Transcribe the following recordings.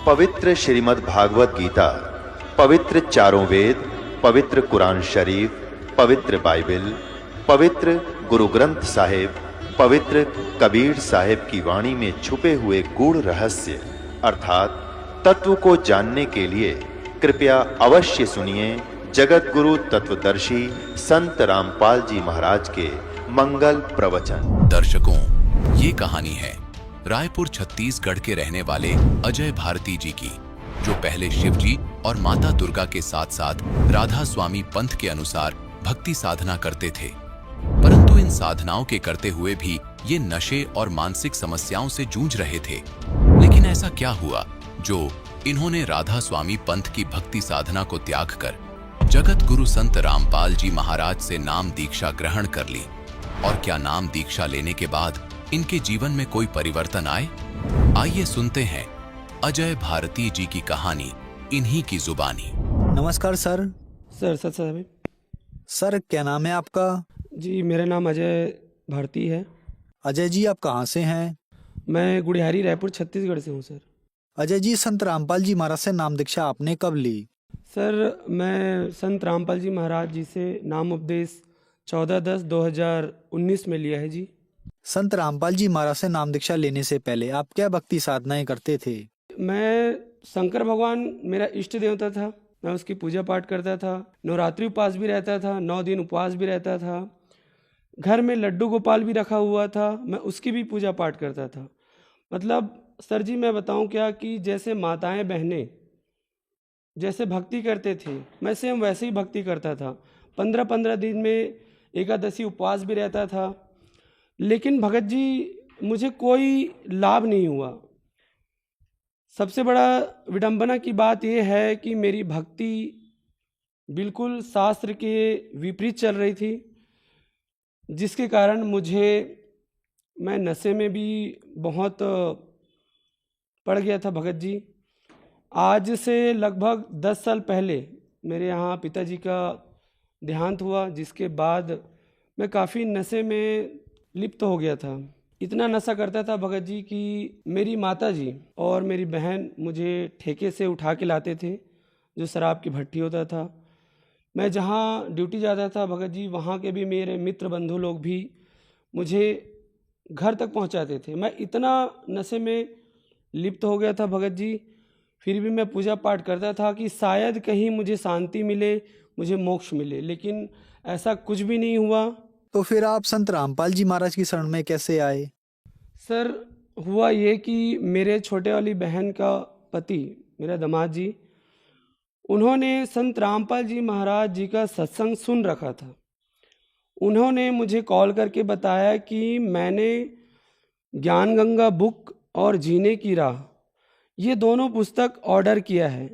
पवित्र श्रीमद् भागवत गीता, पवित्र चारों वेद, पवित्र कुरान शरीफ, पवित्र बाइबल, पवित्र गुरु ग्रंथ साहिब, पवित्र कबीर साहिब की वाणी में छुपे हुए गूढ़ रहस्य अर्थात तत्व को जानने के लिए कृपया अवश्य सुनिए जगत गुरु तत्वदर्शी संत रामपाल जी महाराज के मंगल प्रवचन। दर्शकों, ये कहानी है रायपुर छत्तीसगढ़ के रहने वाले अजय भारती जी की, जो पहले शिव जी और माता दुर्गा के साथ साथ राधा स्वामी पंथ के अनुसार भक्ति साधना करते थे। परंतु इन साधनाओं के करते हुए भी ये नशे और मानसिक समस्याओं से जूझ रहे थे। लेकिन ऐसा क्या हुआ जो इन्होंने राधा स्वामी पंथ की भक्ति साधना को त्याग कर जगत गुरु संत रामपाल जी महाराज से नाम दीक्षा ग्रहण कर ली? और क्या नाम दीक्षा लेने के बाद इनके जीवन में कोई परिवर्तन आए? आइए सुनते हैं अजय भारती जी की कहानी इन्हीं की जुबानी। नमस्कार सर। सर सर, क्या नाम है आपका? जी, मेरा नाम अजय भारती है। अजय जी, आप कहाँ से हैं? मैं गुड़ियारी रायपुर छत्तीसगढ़ से हूँ सर। अजय जी, संत रामपाल जी महाराज से नाम दीक्षा आपने कब ली? सर, मैं संत रामपाल जी महाराज जी से नाम उपदेश 14/10/2019 में लिया है जी। संत रामपाल जी महाराज से नाम दीक्षा लेने से पहले आप क्या भक्ति साधनाएं करते थे? मैं शंकर भगवान मेरा इष्ट देवता था, मैं उसकी पूजा पाठ करता था, नवरात्रि उपवास भी रहता था, 9 दिन उपवास भी रहता था, घर में लड्डू गोपाल भी रखा हुआ था, मैं उसकी भी पूजा पाठ करता था। मतलब सर जी, मैं बताऊं क्या कि जैसे माताएं बहनें जैसे भक्ति करते थे, मैं सेम वैसे ही भक्ति करता था। 15-15 दिन में एकादशी उपवास भी रहता था। लेकिन भगत जी, मुझे कोई लाभ नहीं हुआ। सबसे बड़ा विडंबना की बात यह है कि मेरी भक्ति बिल्कुल शास्त्र के विपरीत चल रही थी, जिसके कारण मैं नशे में भी बहुत पड़ गया था भगत जी। आज से लगभग 10 साल पहले मेरे यहाँ पिताजी का देहांत हुआ, जिसके बाद मैं काफ़ी नशे में लिप्त हो गया था। इतना नशा करता था भगत जी कि मेरी माता जी और मेरी बहन मुझे ठेके से उठा के लाते थे, जो शराब की भट्टी होता था। मैं जहाँ ड्यूटी जाता था भगत जी, वहाँ के भी मेरे मित्र बंधु लोग भी मुझे घर तक पहुँचाते थे। मैं इतना नशे में लिप्त हो गया था भगत जी, फिर भी मैं पूजा पाठ करता था कि शायद कहीं मुझे शांति मिले, मुझे मोक्ष मिले, लेकिन ऐसा कुछ भी नहीं हुआ। तो फिर आप संत रामपाल जी महाराज की शरण में कैसे आए? सर, हुआ ये कि मेरे छोटे वाली बहन का पति, मेरा दामाद जी, उन्होंने संत रामपाल जी महाराज जी का सत्संग सुन रखा था। उन्होंने मुझे कॉल करके बताया कि मैंने ज्ञान गंगा बुक और जीने की राह, ये दोनों पुस्तक ऑर्डर किया है।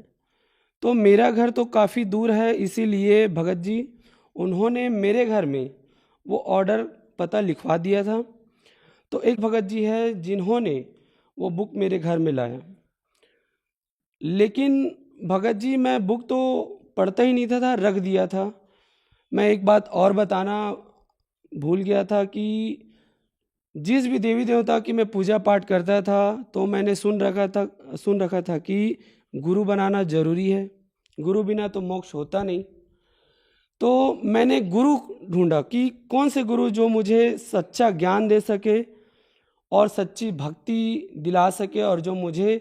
तो मेरा घर तो काफ़ी दूर है, इसीलिए भगत जी उन्होंने मेरे घर में वो ऑर्डर पता लिखवा दिया था। तो एक भगत जी है जिन्होंने वो बुक मेरे घर में लाया। लेकिन भगत जी, मैं बुक तो पढ़ता ही नहीं था, रख दिया था। मैं एक बात और बताना भूल गया था कि जिस भी देवी देवता की मैं पूजा पाठ करता था, तो मैंने सुन रखा था कि गुरु बनाना जरूरी है, गुरु बिना तो मोक्ष होता नहीं। तो मैंने गुरु ढूंढा कि कौन से गुरु जो मुझे सच्चा ज्ञान दे सके और सच्ची भक्ति दिला सके और जो मुझे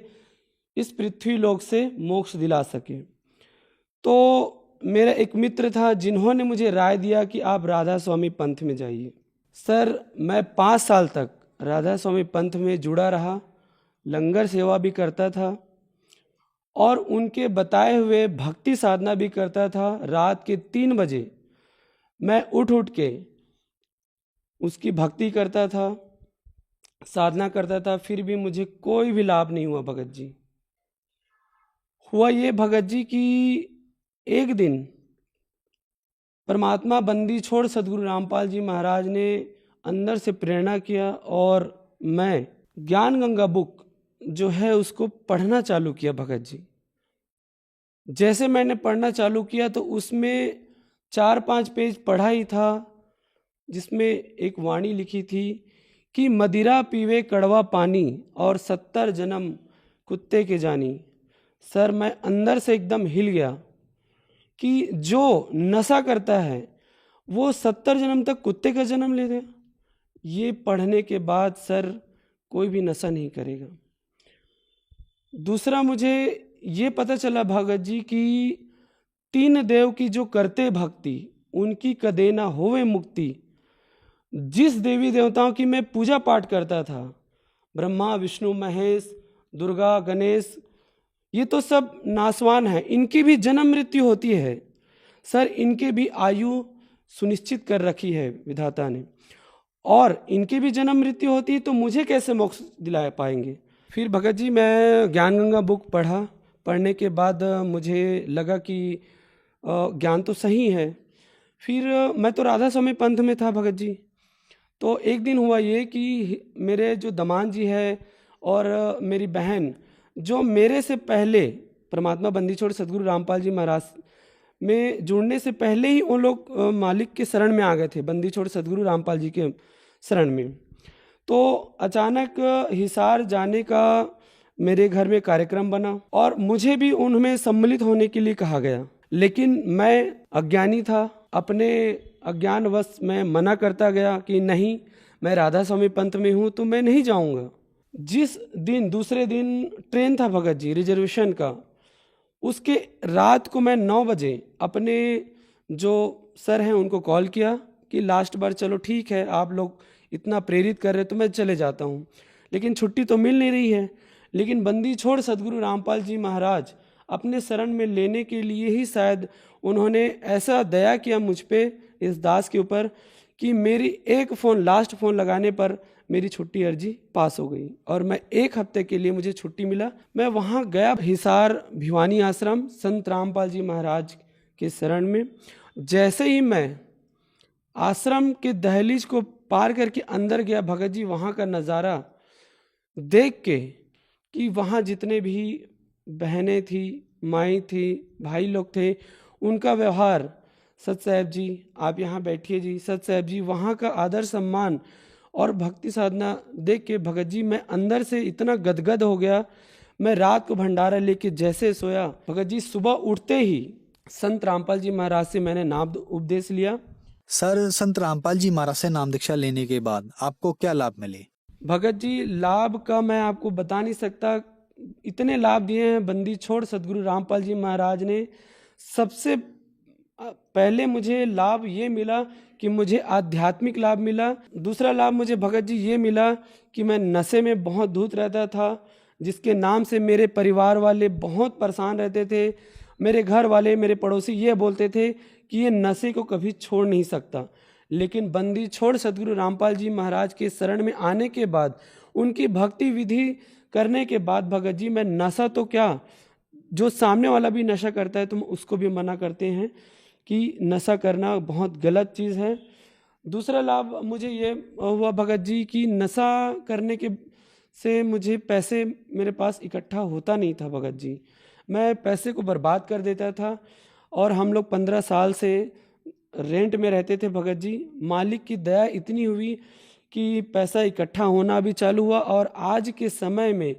इस पृथ्वी लोक से मोक्ष दिला सके। तो मेरा एक मित्र था जिन्होंने मुझे राय दिया कि आप राधा स्वामी पंथ में जाइए। सर, मैं 5 साल तक राधा स्वामी पंथ में जुड़ा रहा, लंगर सेवा भी करता था और उनके बताए हुए भक्ति साधना भी करता था। रात के 3 बजे मैं उठ के उसकी भक्ति करता था, साधना करता था, फिर भी मुझे कोई भी लाभ नहीं हुआ भगत जी। हुआ ये भगत जी कि एक दिन परमात्मा बंदी छोड़ सदगुरु रामपाल जी महाराज ने अंदर से प्रेरणा किया और मैं ज्ञान गंगा बुक जो है उसको पढ़ना चालू किया भगत जी। जैसे मैंने पढ़ना चालू किया तो उसमें 4-5 पेज पढ़ा ही था, जिसमें एक वाणी लिखी थी कि मदिरा पीवे कड़वा पानी और 70 जन्म कुत्ते के जानी। सर मैं अंदर से एकदम हिल गया कि जो नशा करता है वो 70 जन्म तक कुत्ते का जन्म ले गया। ये पढ़ने के बाद सर कोई भी नशा नहीं करेगा। दूसरा मुझे ये पता चला भगत जी कि 3 देव की जो करते भक्ति उनकी कदे ना होवे मुक्ति। जिस देवी देवताओं की मैं पूजा पाठ करता था, ब्रह्मा विष्णु महेश दुर्गा गणेश, ये तो सब नासवान हैं, इनकी भी जन्म मृत्यु होती है सर। इनके भी आयु सुनिश्चित कर रखी है विधाता ने, और इनकी भी जन्म मृत्यु होती है, तो मुझे कैसे मोक्ष दिला पाएंगे। फिर भगत जी मैं ज्ञान गंगा बुक पढ़ा। पढ़ने के बाद मुझे लगा कि ज्ञान तो सही है। फिर मैं तो राधा स्वामी पंथ में था भगत जी। तो एक दिन हुआ ये कि मेरे जो दमान जी है और मेरी बहन, जो मेरे से पहले परमात्मा बंदी छोड़ सदगुरु रामपाल जी महाराज में जुड़ने से पहले ही उन लोग मालिक के शरण में आ गए थे, बंदी छोड़ सदगुरु रामपाल जी के शरण में। तो अचानक हिसार जाने का मेरे घर में कार्यक्रम बना और मुझे भी उनमें सम्मिलित होने के लिए कहा गया, लेकिन मैं अज्ञानी था। अपने अज्ञानवश मैं मना करता गया कि नहीं, मैं राधा स्वामी पंथ में हूँ तो मैं नहीं जाऊँगा। जिस दिन दूसरे दिन ट्रेन था भगत जी रिजर्वेशन का, उसके रात को मैं 9 बजे अपने जो सर हैं उनको कॉल किया कि लास्ट बार चलो ठीक है, आप लोग इतना प्रेरित कर रहे तो मैं चले जाता हूँ, लेकिन छुट्टी तो मिल नहीं रही है। लेकिन बंदी छोड़ सदगुरु रामपाल जी महाराज अपने शरण में लेने के लिए ही शायद उन्होंने ऐसा दया किया मुझ पे, इस दास के ऊपर, कि मेरी एक फ़ोन लास्ट फ़ोन लगाने पर मेरी छुट्टी अर्जी पास हो गई और मैं 1 हफ्ते के लिए मुझे छुट्टी मिला। मैं वहाँ गया हिसार भिवानी आश्रम संत रामपाल जी महाराज के शरण में। जैसे ही मैं आश्रम के दहलीज को पार करके अंदर गया भगत जी, वहाँ का नज़ारा देख के कि वहाँ जितने भी बहनें थी, माई थी, भाई लोग थे, उनका व्यवहार, सत साहब जी आप यहाँ बैठिए जी, सत साहब जी, वहाँ का आदर सम्मान और भक्ति साधना देख के भगत जी मैं अंदर से इतना गदगद हो गया। मैं रात को भंडारा लेके जैसे सोया भगत जी, सुबह उठते ही संत रामपाल जी महाराज से मैंने नाम उपदेश लिया। सर संत रामपाल जी महाराज से नाम दीक्षा लेने के बाद आपको क्या लाभ मिले? भगत जी लाभ का मैं आपको बता नहीं सकता, इतने लाभ दिए हैं बंदी छोड़ सदगुरु रामपाल जी महाराज ने। सबसे पहले मुझे लाभ ये मिला कि मुझे आध्यात्मिक लाभ मिला। दूसरा लाभ मुझे भगत जी ये मिला कि मैं नशे में बहुत धूत रहता था, जिसके नाम से मेरे परिवार वाले बहुत परेशान रहते थे। मेरे घर वाले, मेरे पड़ोसी ये बोलते थे कि ये नशे को कभी छोड़ नहीं सकता। लेकिन बंदी छोड़ सदगुरु रामपाल जी महाराज के शरण में आने के बाद, उनकी भक्ति विधि करने के बाद भगत जी मैं नशा तो क्या, जो सामने वाला भी नशा करता है तो उसको भी मना करते हैं कि नशा करना बहुत गलत चीज़ है। दूसरा लाभ मुझे ये हुआ भगत जी कि नशा करने के से मुझे पैसे मेरे पास इकट्ठा होता नहीं था भगत जी, मैं पैसे को बर्बाद कर देता था। और हम लोग 15 साल से रेंट में रहते थे भगत जी। मालिक की दया इतनी हुई कि पैसा इकट्ठा होना भी चालू हुआ, और आज के समय में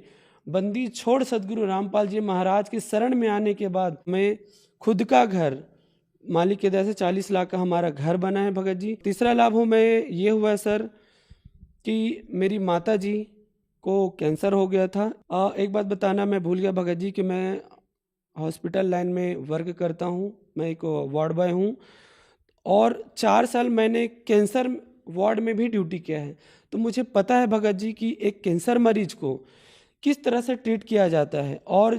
बंदी छोड़ सदगुरु रामपाल जी महाराज के शरण में आने के बाद मैं खुद का घर, मालिक के दया से 40 लाख का हमारा घर बना है भगत जी। तीसरा लाभ हो मैं ये हुआ सर कि मेरी माता जी को कैंसर हो गया था। एक बात बताना मैं भूल गया भगत जी कि मैं हॉस्पिटल लाइन में वर्क करता हूँ, मैं एक वार्ड बॉय हूँ, और 4 साल मैंने कैंसर वार्ड में भी ड्यूटी किया है। तो मुझे पता है भगत जी कि एक कैंसर मरीज को किस तरह से ट्रीट किया जाता है, और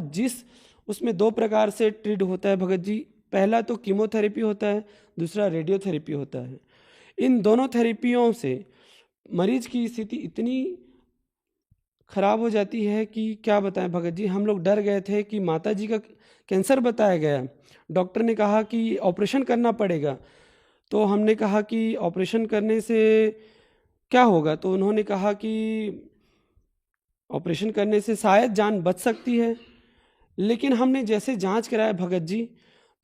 उसमें 2 प्रकार से ट्रीट होता है भगत जी। पहला तो कीमोथेरेपी होता है, दूसरा रेडियोथेरेपी होता है। इन दोनों थेरेपियों से मरीज की स्थिति इतनी खराब हो जाती है कि क्या बताएं भगत जी। हम लोग डर गए थे कि माता जी का कैंसर बताया गया, डॉक्टर ने कहा कि ऑपरेशन करना पड़ेगा। तो हमने कहा कि ऑपरेशन करने से क्या होगा, तो उन्होंने कहा कि ऑपरेशन करने से शायद जान बच सकती है। लेकिन हमने जैसे जांच कराया भगत जी,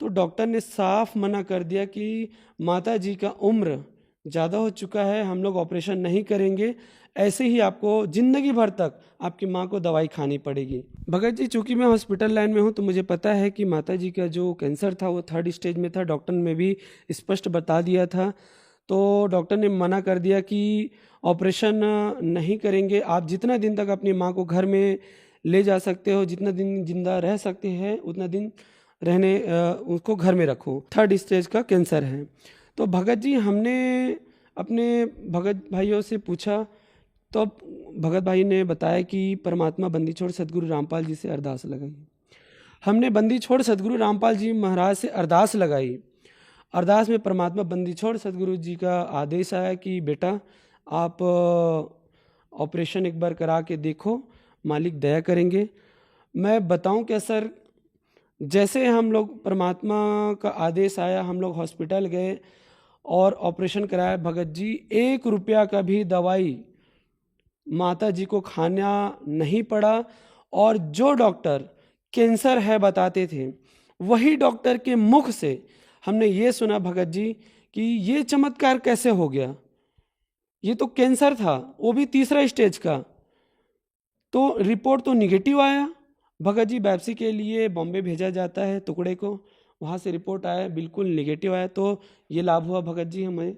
तो डॉक्टर ने साफ मना कर दिया कि माता जी का उम्र ज़्यादा हो चुका है, हम लोग ऑपरेशन नहीं करेंगे, ऐसे ही आपको ज़िंदगी भर तक आपकी माँ को दवाई खानी पड़ेगी। भगत जी, चूँकि मैं हॉस्पिटल लाइन में हूँ तो मुझे पता है कि माता जी का जो कैंसर था वो 3rd स्टेज में था। डॉक्टर ने भी स्पष्ट बता दिया था, तो डॉक्टर ने मना कर दिया कि ऑपरेशन नहीं करेंगे, आप जितना दिन तक अपनी माँ को घर में ले जा सकते हो, जितना दिन जिंदा रह सकते हैं उतना दिन उसको घर में रखो, 3rd स्टेज का कैंसर है। तो भगत जी, हमने अपने भगत भाइयों से पूछा, तो अब भगत भाई ने बताया कि परमात्मा बंदी छोड़ सदगुरु रामपाल जी से अरदास लगाई। हमने बंदी छोड़ सदगुरु रामपाल जी महाराज से अरदास लगाई। अरदास में परमात्मा बंदी छोड़ सदगुरु जी का आदेश आया कि बेटा आप ऑपरेशन एक बार करा के देखो, मालिक दया करेंगे। मैं बताऊं क्या सर, जैसे हम लोग परमात्मा का आदेश आया, हम लोग हॉस्पिटल गए और ऑपरेशन कराया। भगत जी, 1 रुपया का भी दवाई माता जी को खाना नहीं पड़ा, और जो डॉक्टर कैंसर है बताते थे वही डॉक्टर के मुख से हमने ये सुना भगत जी कि ये चमत्कार कैसे हो गया, ये तो कैंसर था, वो भी 3रा स्टेज का। तो रिपोर्ट तो निगेटिव आया। भगत जी, बायोप्सी के लिए बॉम्बे भेजा जाता है टुकड़े को, वहाँ से रिपोर्ट आया बिल्कुल निगेटिव आया। तो ये लाभ हुआ भगत जी हमें।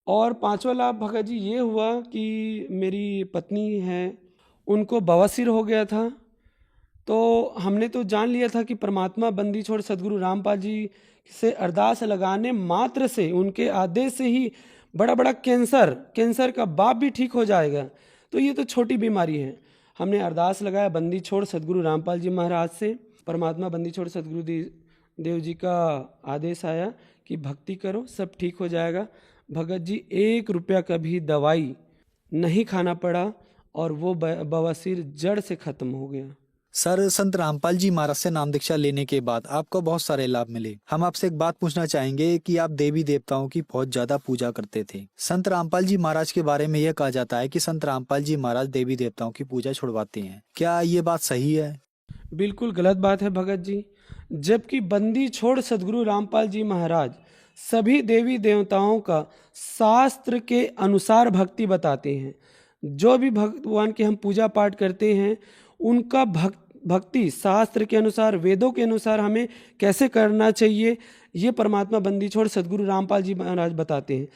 और 5वां लाभ भगत जी ये हुआ कि मेरी पत्नी है, उनको बवासीर हो गया था। तो हमने तो जान लिया था कि परमात्मा बंदी छोड़ सदगुरु रामपाल जी से अरदास लगाने मात्र से, उनके आदेश से ही बड़ा बड़ा कैंसर का बाप भी ठीक हो जाएगा। तो ये तो छोटी बीमारी है। हमने अरदास लगाया बंदी छोड़ सदगुरु रामपाल जी महाराज से। परमात्मा बंदी छोड़ सदगुरु देव जी का आदेश आया कि भक्ति करो, सब ठीक हो जाएगा। भगत जी, 1 रुपया का भी दवाई नहीं खाना पड़ा और वो बवासीर जड़ से खत्म हो गया। सर, संत रामपाल जी महाराज से नाम दीक्षा लेने के बाद आपको बहुत सारे लाभ मिले। हम आपसे एक बात पूछना चाहेंगे कि आप देवी देवताओं की बहुत ज्यादा पूजा करते थे। संत रामपाल जी महाराज के बारे में यह कहा जाता है कि संत रामपाल जी महाराज देवी देवताओं की पूजा छुड़वाते हैं, क्या ये बात सही है? बिल्कुल गलत बात है भगत जी। जबकि बंदी छोड़ सदगुरु रामपाल जी महाराज सभी देवी देवताओं का शास्त्र के अनुसार भक्ति बताते हैं। जो भी भगवान के हम पूजा पाठ करते हैं उनका भक्ति शास्त्र के अनुसार, वेदों के अनुसार हमें कैसे करना चाहिए, ये परमात्मा बंदी छोड़ सदगुरु रामपाल जी महाराज बताते हैं।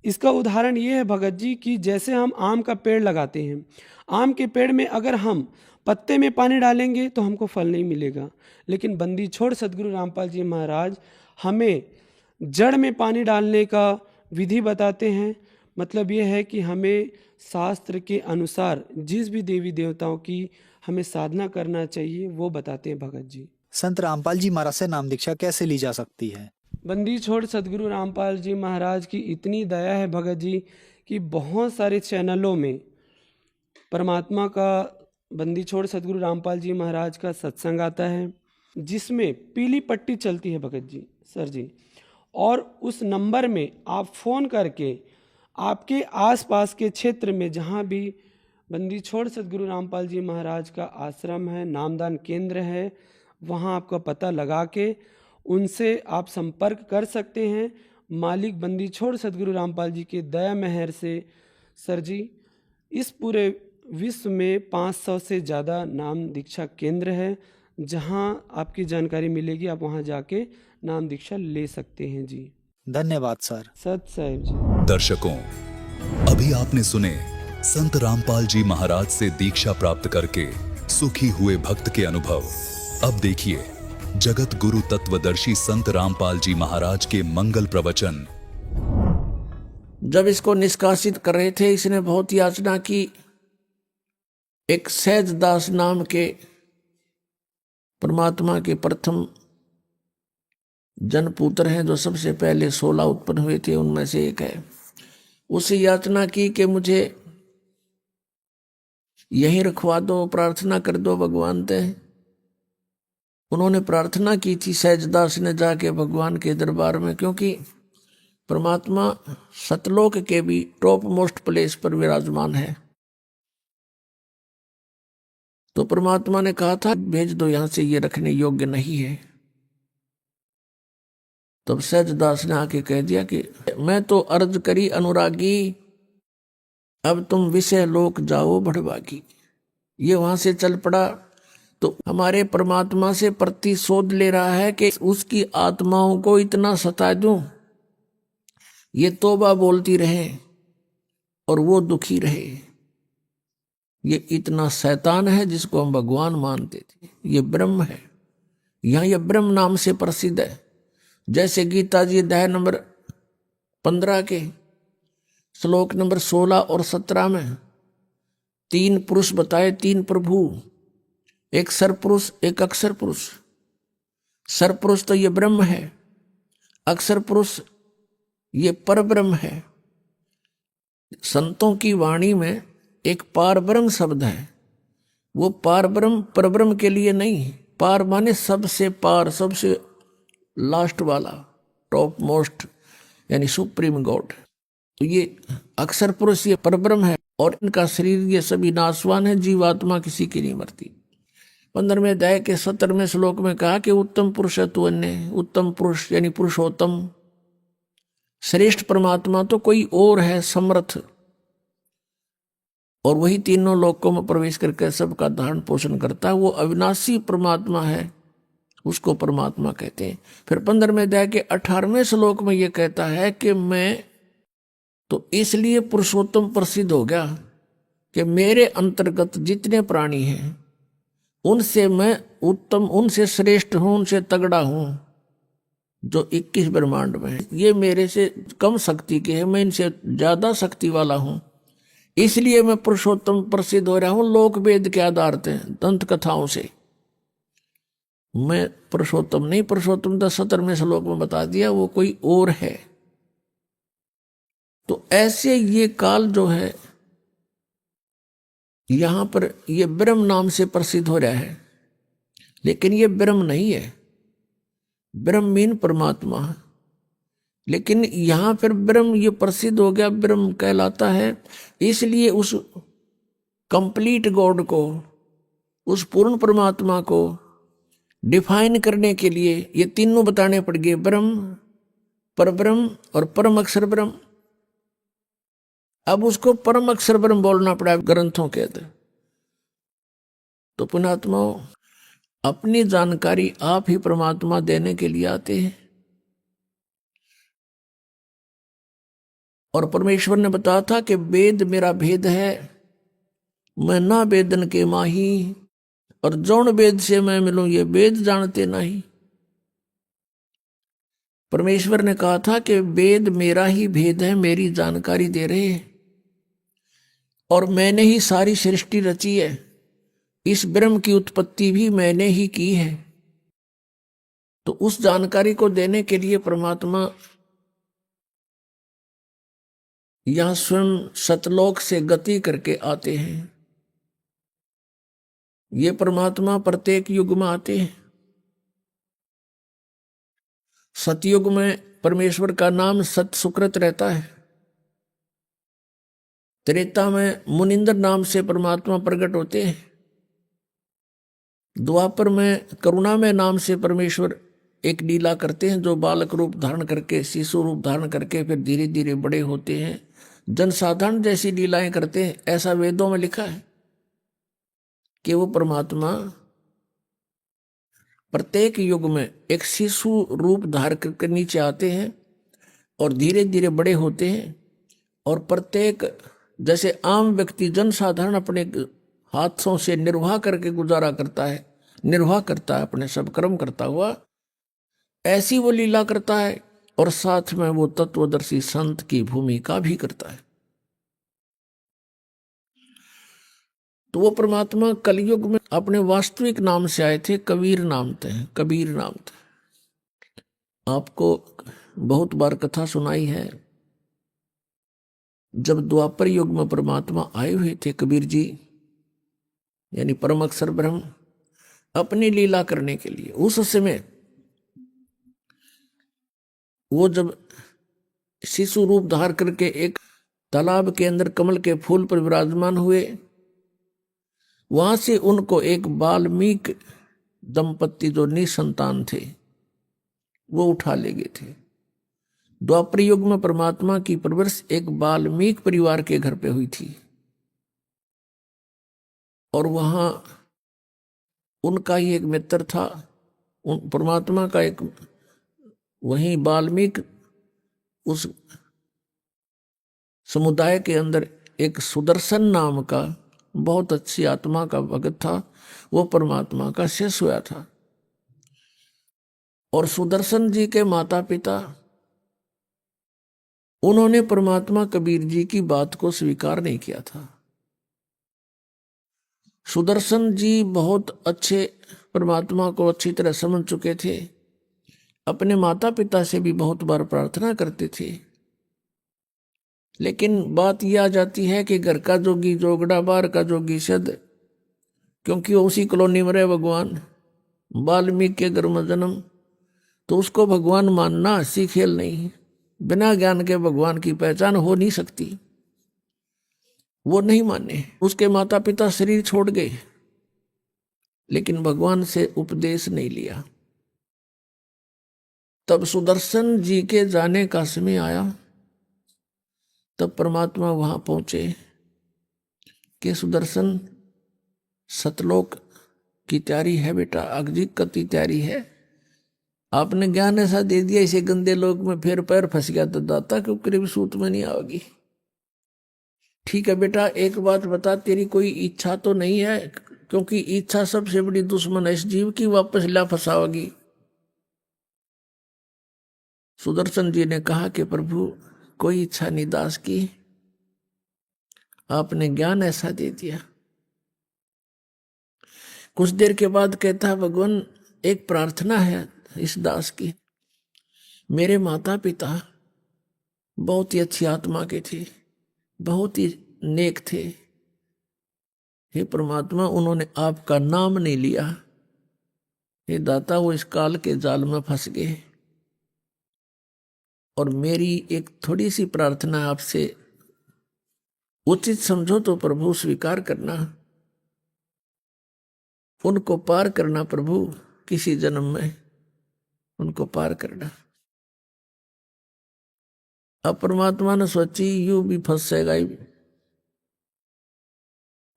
इसका उदाहरण ये है भगत जी कि जैसे हम आम का पेड़ लगाते हैं, आम के पेड़ में अगर हम पत्ते में पानी डालेंगे तो हमको फल नहीं मिलेगा, लेकिन बंदी छोड़ सदगुरु रामपाल जी महाराज हमें जड़ में पानी डालने का विधि बताते हैं। मतलब ये है कि हमें शास्त्र के अनुसार जिस भी देवी देवताओं की हमें साधना करना चाहिए वो बताते हैं भगत जी। संत रामपाल जी महाराज से नाम दीक्षा कैसे ली जा सकती है? बंदी छोड़ सदगुरु रामपाल जी महाराज की इतनी दया है भगत जी कि बहुत सारे चैनलों में परमात्मा का बंदी छोड़ सदगुरु रामपाल जी महाराज का सत्संग आता है, जिसमें पीली पट्टी चलती है भगत जी सर जी। और उस नंबर में आप फ़ोन करके आपके आसपास के क्षेत्र में जहाँ भी बंदी छोड़ सदगुरु रामपाल जी महाराज का आश्रम है, नामदान केंद्र है, वहाँ आपका पता लगा के उनसे आप संपर्क कर सकते हैं। मालिक बंदी छोड़ सदगुरु रामपाल जी के दया मेहर से सर जी इस पूरे विश्व में 500 से ज़्यादा नाम दीक्षा केंद्र है, जहाँ आपकी जानकारी मिलेगी, आप वहाँ जाके नाम दीक्षा ले सकते हैं जी। धन्यवाद सर। सत साहिब जी। दर्शकों, अभी आपने सुने संत रामपाल जी महाराज से दीक्षा प्राप्त करके सुखी हुए भक्त के अनुभव। अब देखिए जगत गुरु तत्वदर्शी संत रामपाल जी महाराज के मंगल प्रवचन। जब इसको निष्कासित कर रहे थे, इसने बहुत याचना की। एक सहज दास नाम के परमात्मा के प्रथम जनपुत्र हैं, जो सबसे पहले 16 उत्पन्न हुए थे, उनमें से एक है। उसे याचना की कि मुझे यहीं रखवा दो, प्रार्थना कर दो भगवान ते। उन्होंने प्रार्थना की थी सहजदास ने जाके भगवान के दरबार में, क्योंकि परमात्मा सतलोक के भी टॉप मोस्ट प्लेस पर विराजमान है। तो परमात्मा ने कहा था भेज दो, यहां से ये रखने योग्य नहीं है। तब सहजदास ने आके कह दिया कि मैं तो अर्ज करी अनुरागी, अब तुम विषय लोक जाओ भड़वागी। ये वहां से चल पड़ा तो हमारे परमात्मा से प्रतिशोध ले रहा है कि उसकी आत्माओं को इतना सता दूं, ये तौबा बोलती रहे और वो दुखी रहे। ये इतना शैतान है जिसको हम भगवान मानते थे, ये ब्रह्म है। यहां ये ब्रह्म नाम से प्रसिद्ध है। जैसे गीता जी अध्याय नंबर 15 के श्लोक नंबर 16 और 17 में 3 पुरुष बताए, 3 प्रभु, एक सरपुरुष एक अक्षर पुरुष। सरपुरुष तो ये ब्रह्म है, अक्षर पुरुष ये परब्रह्म है। संतों की वाणी में एक पारब्रह्म शब्द है, वो पारब्रह्म परब्रह्म के लिए नहीं। पार माने सबसे पार, सबसे लास्ट वाला, टॉप मोस्ट, यानी सुप्रीम गॉड। तो ये अक्षर पुरुष ये परब्रह्म है और इनका शरीर ये सभी नाशवान है, जीवात्मा किसी की नहीं मरती। 15वें अध्याय के 17वें श्लोक में कहा कि उत्तम पुरुष है तू अन्य। उत्तम पुरुष यानी पुरुषोत्तम श्रेष्ठ परमात्मा तो कोई और है, समर्थ, और वही तीनों लोकों में प्रवेश करके सबका धारण पोषण करता है। वो अविनाशी परमात्मा है, उसको परमात्मा कहते हैं। फिर 15वें अध्याय के 18वें श्लोक में ये कहता है कि मैं तो इसलिए पुरुषोत्तम प्रसिद्ध हो गया कि मेरे अंतर्गत जितने प्राणी हैं उनसे मैं उत्तम, उनसे श्रेष्ठ हूं, उनसे तगड़ा हूं। जो 21 ब्रह्मांड में है ये मेरे से कम शक्ति के हैं, मैं इनसे ज्यादा शक्ति वाला हूं, इसलिए मैं पुरुषोत्तम प्रसिद्ध हो रहा हूं। लोक वेद के आधार से, दंत कथाओं से मैं पुरुषोत्तम नहीं। पुरुषोत्तम तो 17वें श्लोक में बता दिया, वो कोई और है। तो ऐसे ये काल जो है यहां पर ये ब्रह्म नाम से प्रसिद्ध हो रहा है, लेकिन ये ब्रह्म नहीं है। ब्रह्म मीन परमात्मा, लेकिन यहां पर ब्रह्म ये प्रसिद्ध हो गया, ब्रह्म कहलाता है। इसलिए उस कंप्लीट गॉड को, उस पूर्ण परमात्मा को डिफाइन करने के लिए ये तीनों बताने पड़ गए, ब्रह्म, परब्रह्म और परम अक्षर ब्रह्म। अब उसको परम अक्षर ब्रह्म बोलना पड़ा ग्रंथों के अंदर। तो पुण्यात्माओं, अपनी जानकारी आप ही परमात्मा देने के लिए आते हैं। और परमेश्वर ने बताया था कि वेद मेरा भेद है, मैं ना वेदन के माही, और जौन वेद से मैं मिलूं ये वेद जानते नहीं। परमेश्वर ने कहा था कि वेद मेरा ही भेद है, मेरी जानकारी दे रहे हैं, और मैंने ही सारी सृष्टि रची है, इस ब्रह्म की उत्पत्ति भी मैंने ही की है। तो उस जानकारी को देने के लिए परमात्मा यहां स्वयं सतलोक से गति करके आते हैं। ये परमात्मा प्रत्येक युग में आते हैं। सतयुग में परमेश्वर का नाम सत सुकृत रहता है। त्रेता में मुनिंदर नाम से परमात्मा प्रकट होते हैं। द्वापर में करुणामय नाम से परमेश्वर एक लीला करते हैं, जो बालक रूप धारण करके, शिशु रूप धारण करके फिर धीरे धीरे बड़े होते हैं, जनसाधारण जैसी लीलाएं करते हैं। ऐसा वेदों में लिखा है कि वो परमात्मा प्रत्येक युग में एक शिशु रूप धारण करके नीचे आते हैं और धीरे धीरे बड़े होते हैं। और प्रत्येक, जैसे आम व्यक्ति जनसाधारण अपने हाथों से निर्वाह करके गुजारा करता है, निर्वाह करता है, अपने सब कर्म करता हुआ, ऐसी वो लीला करता है। और साथ में वो तत्वदर्शी संत की भूमिका भी करता है। तो वो परमात्मा कलयुग में अपने वास्तविक नाम से आए थे, कबीर नाम थे, कबीर नाम थे। आपको बहुत बार कथा सुनाई है, जब द्वापर युग में परमात्मा आए हुए थे कबीर जी, यानी परम अक्षर ब्रह्म, अपनी लीला करने के लिए। उस समय वो जब शिशु रूप धार करके एक तालाब के अंदर कमल के फूल पर विराजमान हुए, वहां से उनको एक वाल्मीकि दंपत्ति जो निसंतान थे, वो उठा ले गए थे। द्वापर युग में परमात्मा की परवरिश एक वाल्मीकि परिवार के घर पे हुई थी और वहां उनका ही एक मित्र था, उन परमात्मा का एक, वहीं वाल्मीकि उस समुदाय के अंदर एक सुदर्शन नाम का बहुत अच्छी आत्मा का भगत था, वो परमात्मा का शिष्य हुआ था। और सुदर्शन जी के माता पिता, उन्होंने परमात्मा कबीर जी की बात को स्वीकार नहीं किया था। सुदर्शन जी बहुत अच्छे परमात्मा को अच्छी तरह समझ चुके थे, अपने माता पिता से भी बहुत बार प्रार्थना करते थे, लेकिन बात यह आ जाती है कि घर का जोगी जोगड़ा बाहर का जोगी सद, क्योंकि वो उसी कॉलोनी में रहे भगवान, वाल्मीकि के घर में जन्म, तो उसको भगवान मानना हंसी खेल नहीं, बिना ज्ञान के भगवान की पहचान हो नहीं सकती। वो नहीं माने, उसके माता पिता शरीर छोड़ गए, लेकिन भगवान से उपदेश नहीं लिया। तब सुदर्शन जी के जाने का समय आया, तब परमात्मा वहां पहुंचे कि सुदर्शन सतलोक की तैयारी है बेटा, अग्जिक की तैयारी है। आपने ज्ञान ऐसा दे दिया, इसे गंदे लोक में फिर पैर फंस गया तो दाता क्यों करीब सूत में नहीं आओगी। ठीक है बेटा, एक बात बता, तेरी कोई इच्छा तो नहीं है, क्योंकि इच्छा सबसे बड़ी दुश्मन है इस जीव की, वापस ला फंसाओगी। सुदर्शन जी ने कहा कि प्रभु कोई इच्छा नहीं दास की, आपने ज्ञान ऐसा दे दिया। कुछ देर के बाद कहता, भगवान एक प्रार्थना है इस दास की, मेरे माता पिता बहुत ही अच्छी आत्मा के थे, बहुत ही नेक थे, हे परमात्मा उन्होंने आपका नाम नहीं लिया, हे दाता वो इस काल के जाल में फंस गए, और मेरी एक थोड़ी सी प्रार्थना आपसे, उचित समझो तो प्रभु स्वीकार करना, उनको पार करना प्रभु, किसी जन्म में उनको पार करना। अब परमात्मा ने सोची यू भी फंसेगा,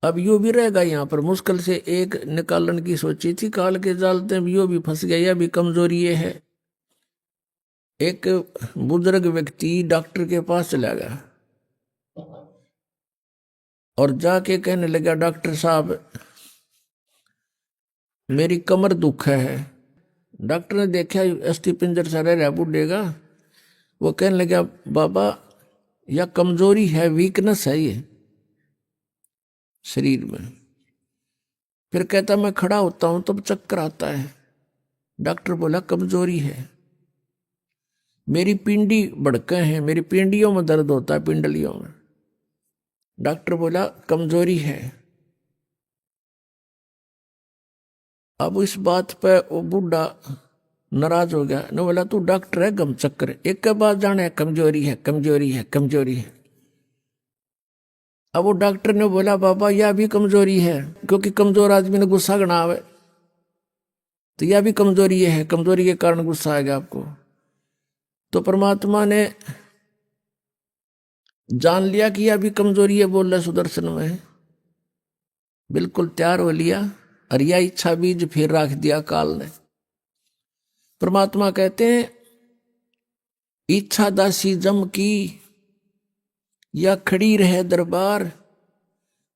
अब यू भी रहेगा यहाँ पर, मुश्किल से एक निकालन की सोची थी काल के जालते, यू भी फंस गया, यह भी कमजोरी ये है। एक बुजुर्ग व्यक्ति डॉक्टर के पास चला गया और जाके कहने लगा, डॉक्टर साहब मेरी कमर दुख है। डॉक्टर ने देखा अस्थि पिंजर सा रह बूढ़ेगा, वो कहने लगा, बाबा यह कमजोरी है, वीकनेस है ये शरीर में। फिर कहता मैं खड़ा होता हूं तब चक्कर आता है। डॉक्टर बोला कमजोरी है, मेरी पिंडी भड़के हैं, मेरी पिंडियों में दर्द होता है, पिंडलियों में। डॉक्टर बोला कमजोरी है। अब इस बात पे वो बूढ़ा नाराज हो गया, ने बोला तू डॉक्टर है गम चक्कर, एक के बाद जाने कमजोरी है कमजोरी है कमजोरी है। अब वो डॉक्टर ने बोला बाबा यह भी कमजोरी है, क्योंकि कमजोर आदमी ने गुस्सा गना आवे, तो यह भी कमजोरी है, कमजोरी के कारण गुस्सा आएगा आपको। तो परमात्मा ने जान लिया कि यह भी कमजोरी है, बोल रहा सुदर्शन में, बिल्कुल तैयार हो लिया, और यह इच्छा बीज फिर रख दिया काल ने। परमात्मा कहते हैं इच्छा दासी जम की, या खड़ी रहे दरबार,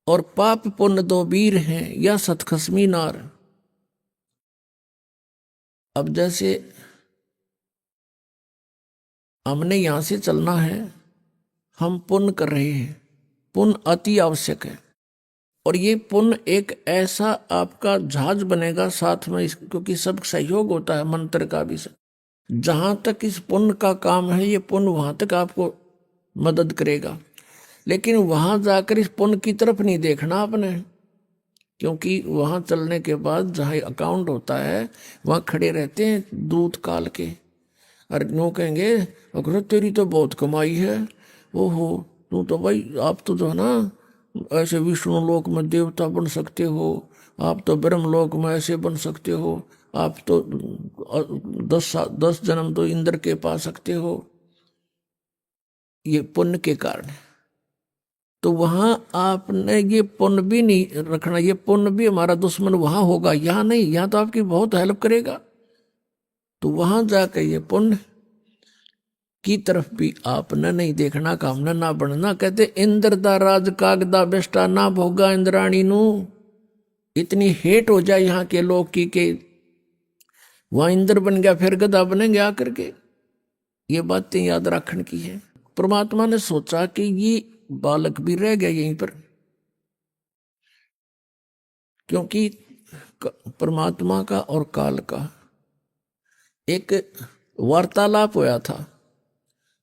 और पाप पुण्य दो वीर हैं, या सतखसमी नार। अब जैसे हमने यहां से चलना है, हम पुण्य कर रहे हैं, पुण्य अति आवश्यक है, और ये पुण्य एक ऐसा आपका जहाज बनेगा साथ में, क्योंकि सब सहयोग होता है मंत्र का भी। जहां तक इस पुण्य का काम है, ये पुण्य वहां तक आपको मदद करेगा, लेकिन वहां जाकर इस पुण्य की तरफ नहीं देखना आपने, क्योंकि वहां चलने के बाद जहां अकाउंट होता है वहां खड़े रहते हैं दूत काल के, और नो कहेंगे अगर तेरी तो बहुत कमाई है, ओहो तू तो भाई, आप तो जो है ना ऐसे विष्णु लोक में देवता बन सकते हो, आप तो ब्रह्म लोक में ऐसे बन सकते हो, आप तो 10 जन्म तो इंद्र के पा सकते हो, ये पुण्य के कारण। तो वहां आपने ये पुण्य भी नहीं रखना, ये पुण्य भी हमारा दुश्मन वहां होगा, यहां नहीं, यहां तो आपकी बहुत हेल्प करेगा। तो वहां जाकर ये पुण्य की तरफ भी आपने नहीं देखना, कामना ना बनना। कहते इंद्र दा राज कागदा बेस्टा ना भोगा इंद्राणी नू। इतनी हेट हो जाए यहाँ के लोग की के वहां इंद्र बन गया फिर गधा बनेंगे आकर के। ये बातें याद रखने की है। परमात्मा ने सोचा कि ये बालक भी रह गया यहीं पर, क्योंकि परमात्मा का और काल का एक वार्तालाप होया था।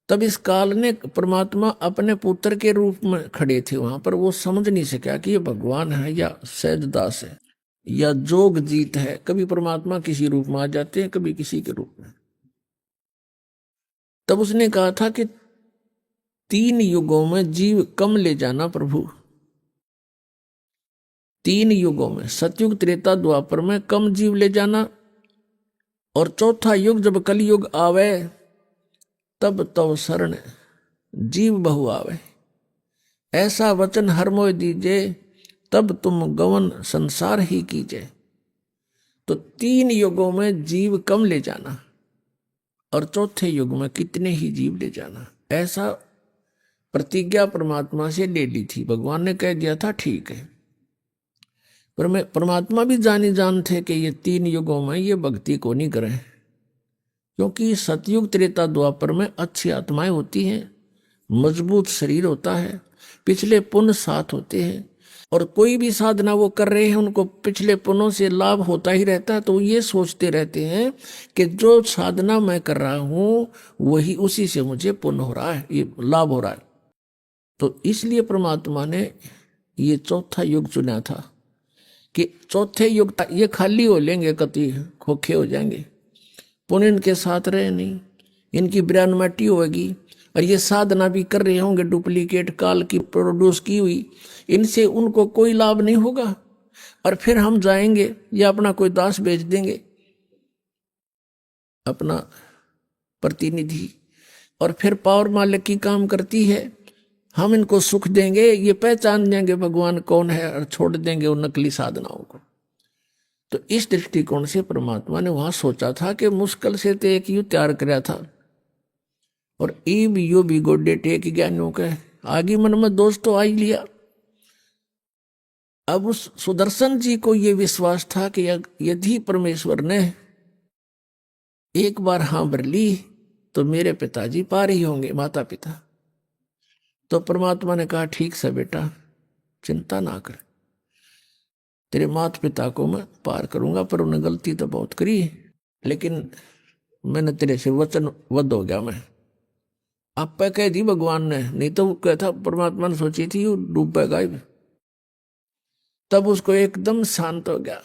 तब इस काल ने परमात्मा अपने पुत्र के रूप में खड़े थे वहां पर, वो समझ नहीं सका कि ये भगवान है या सहजदास है या जोग जीत है। कभी परमात्मा किसी रूप में आ जाते हैं, कभी किसी के रूप में। तब उसने कहा था कि 3 युगों में जीव कम ले जाना प्रभु। 3 युगों में, सतयुग त्रेता द्वापर में कम जीव ले जाना, और चौथा युग जब कलयुग आवे तब तव शरण जीव बहु आवे। ऐसा वचन हर मोय दीजे, तब तुम गवन संसार ही कीजिए। तो 3 युगों में जीव कम ले जाना और चौथे युग में कितने ही जीव ले जाना, ऐसा प्रतिज्ञा परमात्मा से ले ली थी। भगवान ने कह दिया था ठीक है, पर मैं परमात्मा भी जान थे कि ये 3 युगों में ये भक्ति को नहीं करें, क्योंकि सतयुग त्रेता द्वापर में अच्छी आत्माएं होती हैं, मजबूत शरीर होता है, पिछले पुण्य साथ होते हैं, और कोई भी साधना वो कर रहे हैं उनको पिछले पुण्यों से लाभ होता ही रहता है। तो ये सोचते रहते हैं कि जो साधना मैं कर रहा हूँ वही, उसी से मुझे पुण्य हो रहा है, ये लाभ हो रहा है। तो इसलिए परमात्मा ने ये चौथा युग चुना था कि चौथे युग तक ये खाली हो लेंगे, कति खोखे हो जाएंगे, पुण्य इनके साथ रहे नहीं, इनकी ब्रह्मटी होगी, और ये साधना भी कर रहे होंगे डुप्लीकेट काल की प्रोड्यूस की हुई, इनसे उनको कोई लाभ नहीं होगा। और फिर हम जाएंगे या अपना कोई दास बेच देंगे, अपना प्रतिनिधि, और फिर पावर मालिक की काम करती है, हम इनको सुख देंगे, ये पहचान जाएंगे भगवान कौन है और छोड़ देंगे उन नकली साधनाओं को। तो इस दृष्टिकोण से परमात्मा ने वहां सोचा था कि मुश्किल से तो एक युग तैयार कराया था, और ईब यो भी गोडे टेक ज्ञानियों के आगे मन में दोष तो आ ही लिया। अब उस सुदर्शन जी को ये विश्वास था कि यदि परमेश्वर ने एक बार हाँ भर ली तो मेरे पिताजी पार ही होंगे, माता पिता। तो परमात्मा ने कहा ठीक से बेटा, चिंता ना कर, तेरे माता पिता को मैं पार करूंगा, पर उन्हें गलती तो बहुत करी, लेकिन मैंने तेरे से वचनबद्ध हो गया। मैं आप पे कह दी भगवान ने, नहीं तो वो कहता परमात्मा ने सोची थी वो डूबेगा ही। तब उसको एकदम शांत हो गया,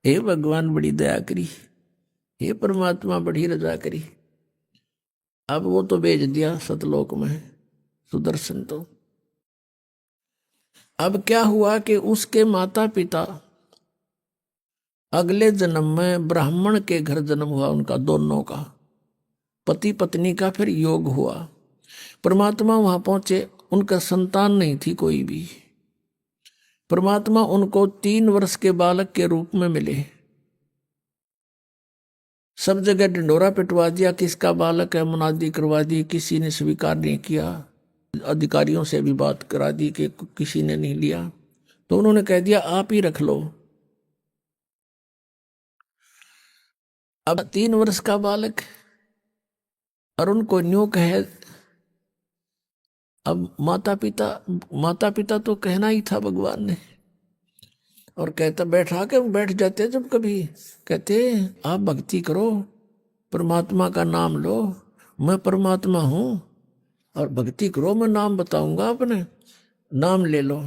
हे भगवान बड़ी दया करी, हे परमात्मा बड़ी रजा करी। अब वो तो भेज दिया सतलोक में सुदर्शन। तो अब क्या हुआ कि उसके माता पिता अगले जन्म में ब्राह्मण के घर जन्म हुआ, उनका दोनों का, पति पत्नी का फिर योग हुआ। परमात्मा वहां पहुंचे, उनका संतान नहीं थी कोई भी। परमात्मा उनको 3 वर्ष के बालक के रूप में मिले। सब जगह ढिंडोरा पिटवा दिया, किसका बालक है, मुनादी करवा दी, किसी ने स्वीकार नहीं किया, अधिकारियों से भी बात करा दी कि किसी ने नहीं लिया। तो उन्होंने कह दिया आप ही रख लो। अब 3 वर्ष का बालक, और उनको न्यू कहे। अब माता पिता तो कहना ही था भगवान ने, और कहता बैठ जाते जब कभी, कहते आप भक्ति करो, परमात्मा का नाम लो, मैं परमात्मा हूं, और भक्ति करो, मैं नाम बताऊंगा, अपने नाम ले लो।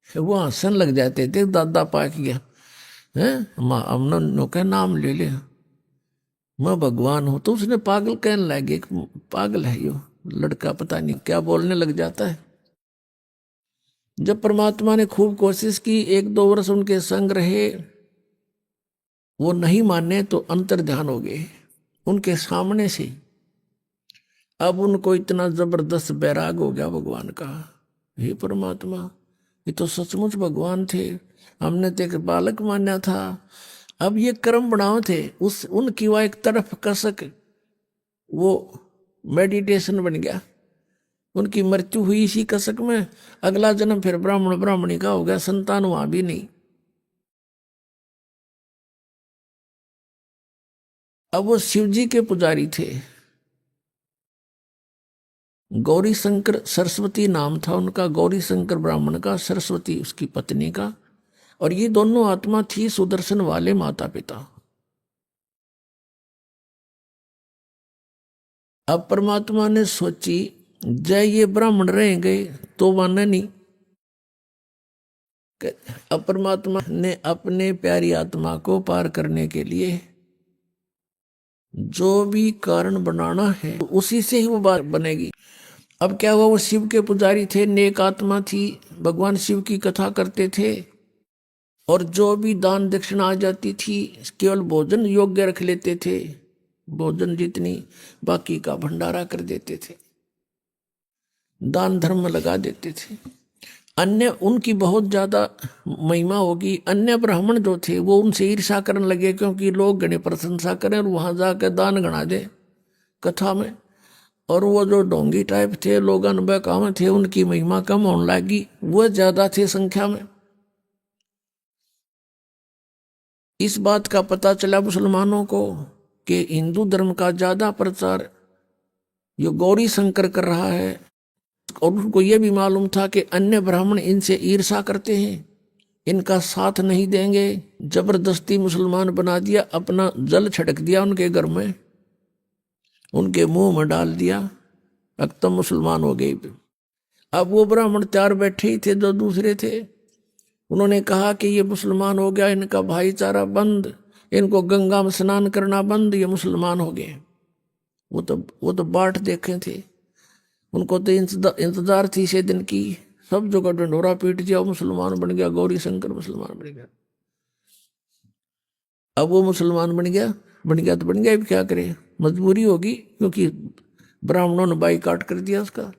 वो हंसन लग जाते थे, दादा पाक गया है, हमने नो कह नाम ले ले, मैं भगवान हूं। तो उसने पागल कहने लगे, पागल है यो लड़का, पता नहीं क्या बोलने लग जाता है। जब परमात्मा ने खूब कोशिश की, 1-2 वर्ष उनके संग रहे, वो नहीं माने तो अंतर ध्यान हो गए उनके सामने से। अब उनको इतना जबरदस्त बैराग हो गया भगवान का, हे परमात्मा ये तो सचमुच भगवान थे, हमने तो एक बालक माना था। अब ये कर्म बनाओ थे उस उनकी वह एक तरफ कसक वो मेडिटेशन बन गया। उनकी मृत्यु हुई इसी कसक में, अगला जन्म फिर ब्राह्मण ब्राह्मणी का हो गया, संतान वहां भी नहीं। अब वो शिव जी के पुजारी थे, गौरी शंकर सरस्वती नाम था उनका, गौरी शंकर ब्राह्मण का, सरस्वती उसकी पत्नी का, और ये दोनों आत्मा थी सुदर्शन वाले माता पिता। अब परमात्मा ने सोची जय ये ब्राह्मण रहेंगे तो माने नहीं। अब परमात्मा ने अपने प्यारी आत्मा को पार करने के लिए जो भी कारण बनाना है उसी से ही वो बात बनेगी। अब क्या हुआ, वो शिव के पुजारी थे, नेक आत्मा थी, भगवान शिव की कथा करते थे, और जो भी दान दक्षिणा आ जाती थी केवल भोजन योग्य रख लेते थे, भोजन जितनी बाकी का भंडारा कर देते थे, दान धर्म लगा देते थे। अन्य उनकी बहुत ज्यादा महिमा होगी, अन्य ब्राह्मण जो थे वो उनसे ईर्षा करने लगे, क्योंकि लोग गणे प्रशंसा करें और वहां जाकर दान गणा दे कथा में, और वो जो ढोंगी टाइप थे लोग अनबकाम थे उनकी महिमा कम होने लगी, वो ज्यादा थे संख्या में। इस बात का पता चला मुसलमानों को कि हिंदू धर्म का ज्यादा प्रचार यो गौरी शंकर कर रहा है, और उनको यह भी मालूम था कि अन्य ब्राह्मण इनसे ईर्षा करते हैं, इनका साथ नहीं देंगे। जबरदस्ती मुसलमान बना दिया, अपना जल छिड़क दिया उनके घर में, उनके मुंह में डाल दिया, अब तो मुसलमान हो गए। अब वो ब्राह्मण चार बैठे ही थे जो दूसरे थे, उन्होंने कहा कि ये मुसलमान हो गया, इनका भाईचारा बंद, इनको गंगा में स्नान करना बंद, ये मुसलमान हो गए। वो तो बाट देखे थे, उनको तो इंतजार थी इसे दिन की, सब जगह ढंढोरा पीट दिया, मुसलमान बन गया, गौरी शंकर मुसलमान बन गया। अब वो मुसलमान बन गया तो बन गया, भी क्या करे, मजबूरी होगी, क्योंकि ब्राह्मणों ने बाईकाट कर दिया उसका।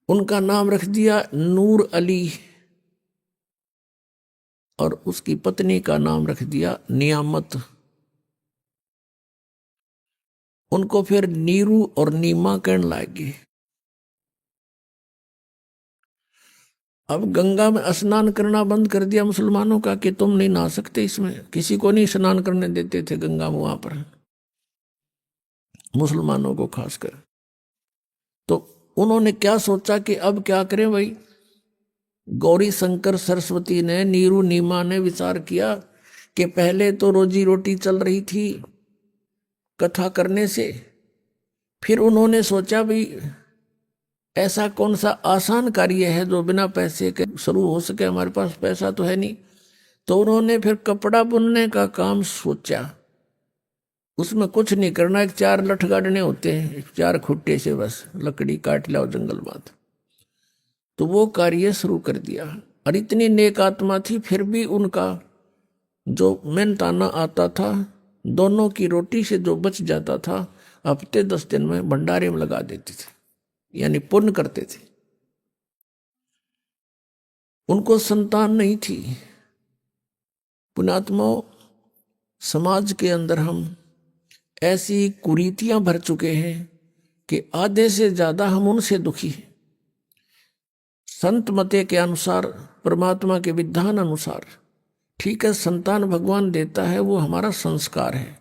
उनका नाम रख दिया नूर अली, और उसकी पत्नी का नाम रख दिया नियामत। उनको फिर नीरू और नीमा कहने लगे। अब गंगा में स्नान करना बंद कर दिया मुसलमानों का कि तुम नहीं नहा सकते इसमें, किसी को नहीं स्नान करने देते थे गंगा में वहां पर, मुसलमानों को खासकर। तो उन्होंने क्या सोचा कि अब क्या करें भाई। गौरी शंकर सरस्वती ने, नीरू नीमा ने विचार किया कि पहले तो रोजी रोटी चल रही थी कथा करने से, फिर उन्होंने सोचा भाई ऐसा कौन सा आसान कार्य है जो बिना पैसे के शुरू हो सके, हमारे पास पैसा तो है नहीं। तो उन्होंने फिर कपड़ा बुनने का काम सोचा। उसमें कुछ नहीं करना, एक 4 लठ गाड़ने होते हैं, 4 खुट्टे से बस लकड़ी काट लाओ जंगल बात। तो वो कार्य शुरू कर दिया, और इतनी नेक आत्मा थी फिर भी उनका जो मेहनताना आता था, दोनों की रोटी से जो बच जाता था, हफ्ते 10 दिन में भंडारे में लगा देते थे, यानी पुण्य करते थे। उनको संतान नहीं थी। पुण्यात्माओं, समाज के अंदर हम ऐसी कुरीतियां भर चुके हैं कि आधे से ज्यादा हम उनसे दुखी हैं। संत मते के अनुसार, परमात्मा के विधान अनुसार, ठीक है संतान भगवान देता है, वो हमारा संस्कार है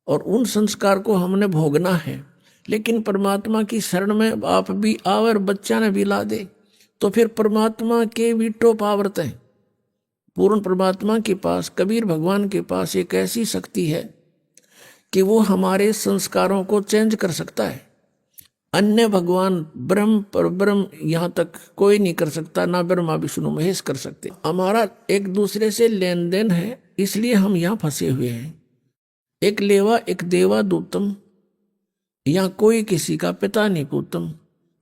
और उन संस्कार को हमने भोगना है। लेकिन परमात्मा की शरण में आप भी आओ और बच्चा ने भी ला दे, तो फिर परमात्मा के वीटो पावर्त है। पूर्ण परमात्मा के पास, कबीर भगवान के पास एक ऐसी शक्ति है कि वो हमारे संस्कारों को चेंज कर सकता है। अन्य भगवान ब्रह्म पर ब्रह्म यहाँ तक कोई नहीं कर सकता, ना ब्रह्मा विष्णु महेश कर सकते। हमारा एक दूसरे से लेन देन है, इसलिए हम यहाँ फंसे हुए हैं। एक लेवा एक देवा दूतम, यहाँ कोई किसी का पिता नहीं पूतम,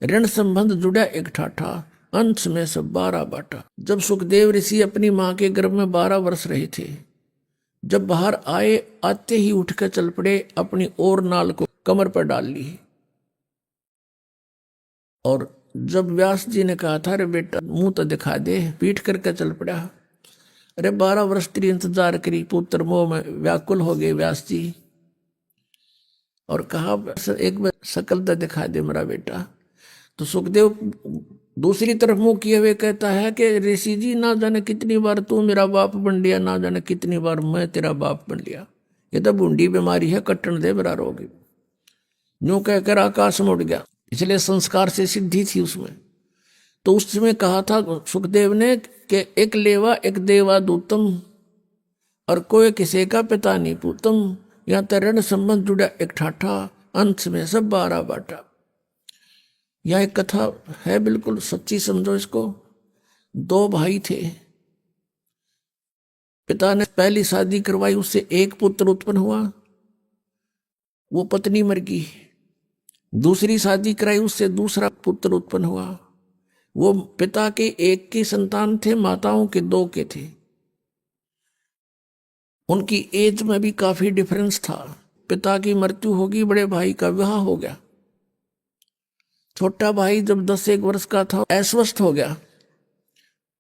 ऋण संबंध जुड़ा एक ठाठा, अंश में से 12 बांटा। जब सुखदेव ऋषि अपनी मां के गर्भ में 12 वर्ष रहे थे, जब बाहर आए आते ही उठकर चल पड़े, अपनी और नाल को कमर पर डाल ली। और जब व्यास जी ने कहा था अरे बेटा मुंह तो दिखा दे, पीठ करके चल पड़ा। अरे 12 वर्ष तेरी इंतजार करी, पुत्र मोह में व्याकुल हो गए व्यास जी, और कहा एक बार शकल तो दिखा दे मेरा बेटा। तो सुखदेव दूसरी तरफ मुंह किए हुए कहता है कि ऋषि जी ना जाने कितनी बार तू मेरा बाप बन लिया, ना जाने कितनी बार मैं तेरा बाप बन लिया। ये तो बूंदी बीमारी है, कट्टन दे मेरा रोग। यूं कहकर आकाश में उड़ गया, इसलिए संस्कार से सिद्धि थी उसमें। तो उस समय कहा था सुखदेव ने कि एक लेवा एक देवा दूतम, और कोई किसी का पिता नहीं पूतम। यहाँ तरण संबंध जुड़ा एक ठाठा, अंश में सब 12 बांटा। यह एक कथा है, बिल्कुल सच्ची समझो इसको। 2 भाई थे, पिता ने पहली शादी करवाई, उससे एक पुत्र उत्पन्न हुआ, वो पत्नी मर गई। दूसरी शादी कराई, उससे दूसरा पुत्र उत्पन्न हुआ। वो पिता के एक के संतान थे, माताओं के 2 के थे। उनकी एज में भी काफी डिफरेंस था। पिता की मृत्यु होगी, बड़े भाई का विवाह हो गया। छोटा भाई जब 10-1 वर्ष का था अस्वस्थ हो गया,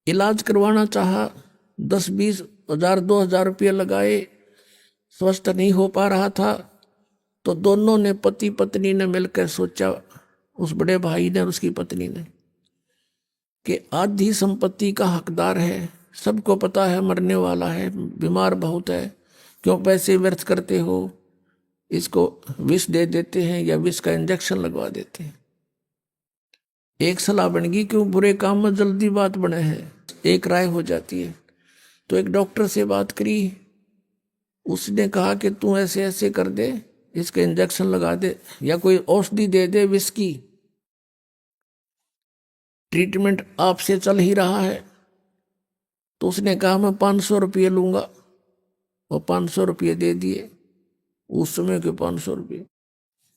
इलाज करवाना चाहा, 10-20 हजार 2,000 रुपये लगाए, स्वस्थ नहीं हो पा रहा था। तो दोनों ने पति पत्नी ने मिलकर सोचा, उस बड़े भाई ने और उसकी पत्नी ने, कि आधी संपत्ति का हकदार है, सबको पता है मरने वाला है, बीमार बहुत है, क्यों पैसे व्यर्थ करते हो, इसको विष दे देते हैं या विष का इंजेक्शन लगवा देते हैं। एक सलाह बन गई, क्यों बुरे काम में जल्दी बात बने है, एक राय हो जाती है। तो एक डॉक्टर से बात करी, उसने कहा कि तू ऐसे ऐसे कर दे, इसके इंजेक्शन लगा दे या कोई औषधि दे दे विष की, ट्रीटमेंट आपसे चल ही रहा है। तो उसने कहा मैं 500 रुपये लूंगा, और 500 रुपये दे दिए। उस समय के 500 रुपये।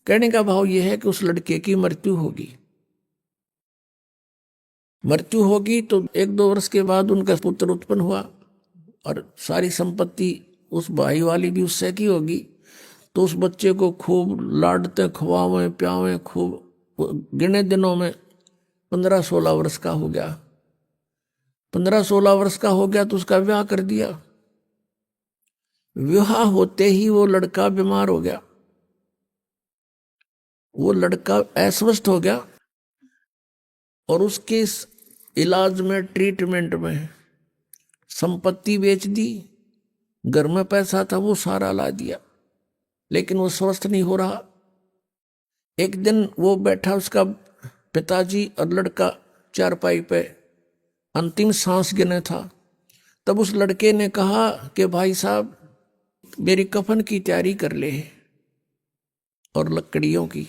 कहने का भाव यह है कि उस लड़के की मृत्यु होगी। मृत्यु होगी तो 1-2 वर्ष के बाद उनका पुत्र उत्पन्न हुआ, और सारी संपत्ति उस भाई वाली भी उससे की होगी। तो उस बच्चे को खूब लाडते, खवावें प्यावें, खूब गिने दिनों में 15-16 वर्ष का हो गया। 15-16 वर्ष का हो गया तो उसका विवाह कर दिया। विवाह होते ही वो लड़का बीमार हो गया, वो लड़का अस्वस्थ हो गया, और उसके इलाज में, ट्रीटमेंट में संपत्ति बेच दी, घर में पैसा था वो सारा ला दिया, लेकिन वो स्वस्थ नहीं हो रहा। एक दिन वो बैठा, उसका पिताजी और लड़का चारपाई पे अंतिम सांस गिने था। तब उस लड़के ने कहा कि भाई साहब मेरी कफन की तैयारी कर ले, और लकड़ियों की।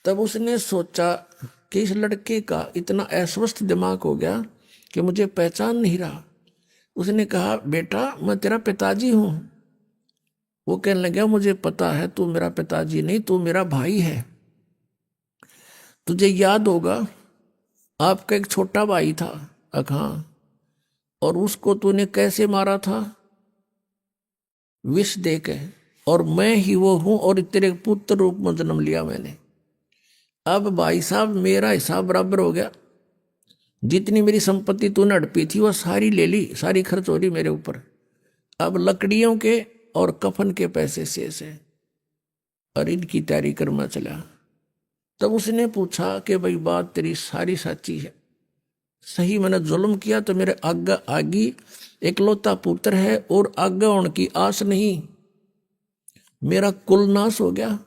तब उसने सोचा कि इस लड़के का इतना अस्वस्थ दिमाग हो गया कि मुझे पहचान नहीं रहा। उसने कहा बेटा मैं तेरा पिताजी हूं। वो कहने लगा मुझे पता है तू मेरा पिताजी नहीं, तू मेरा भाई है। तुझे याद होगा आपका एक छोटा भाई था अखां, और उसको तूने कैसे मारा था? विष दे के, और मैं ही वो हूं, और तेरे पुत्र रूप में जन्म लिया मैंने। अब भाई साहब मेरा हिसाब बराबर हो गया, जितनी मेरी संपत्ति तूने हड़पी थी वो सारी ले ली, सारी खर्च हो रही मेरे ऊपर। अब लकड़ियों के और कफन के पैसे शेष है, और इनकी तैयारी करना चला। तब उसने पूछा कि भाई बात तेरी सारी सच्ची है, सही मैंने जुल्म किया तो मेरे आगे आगी एकलौता पुत्र है, और आगे होने की आस नहीं, मेरा कुल नाश हो गया।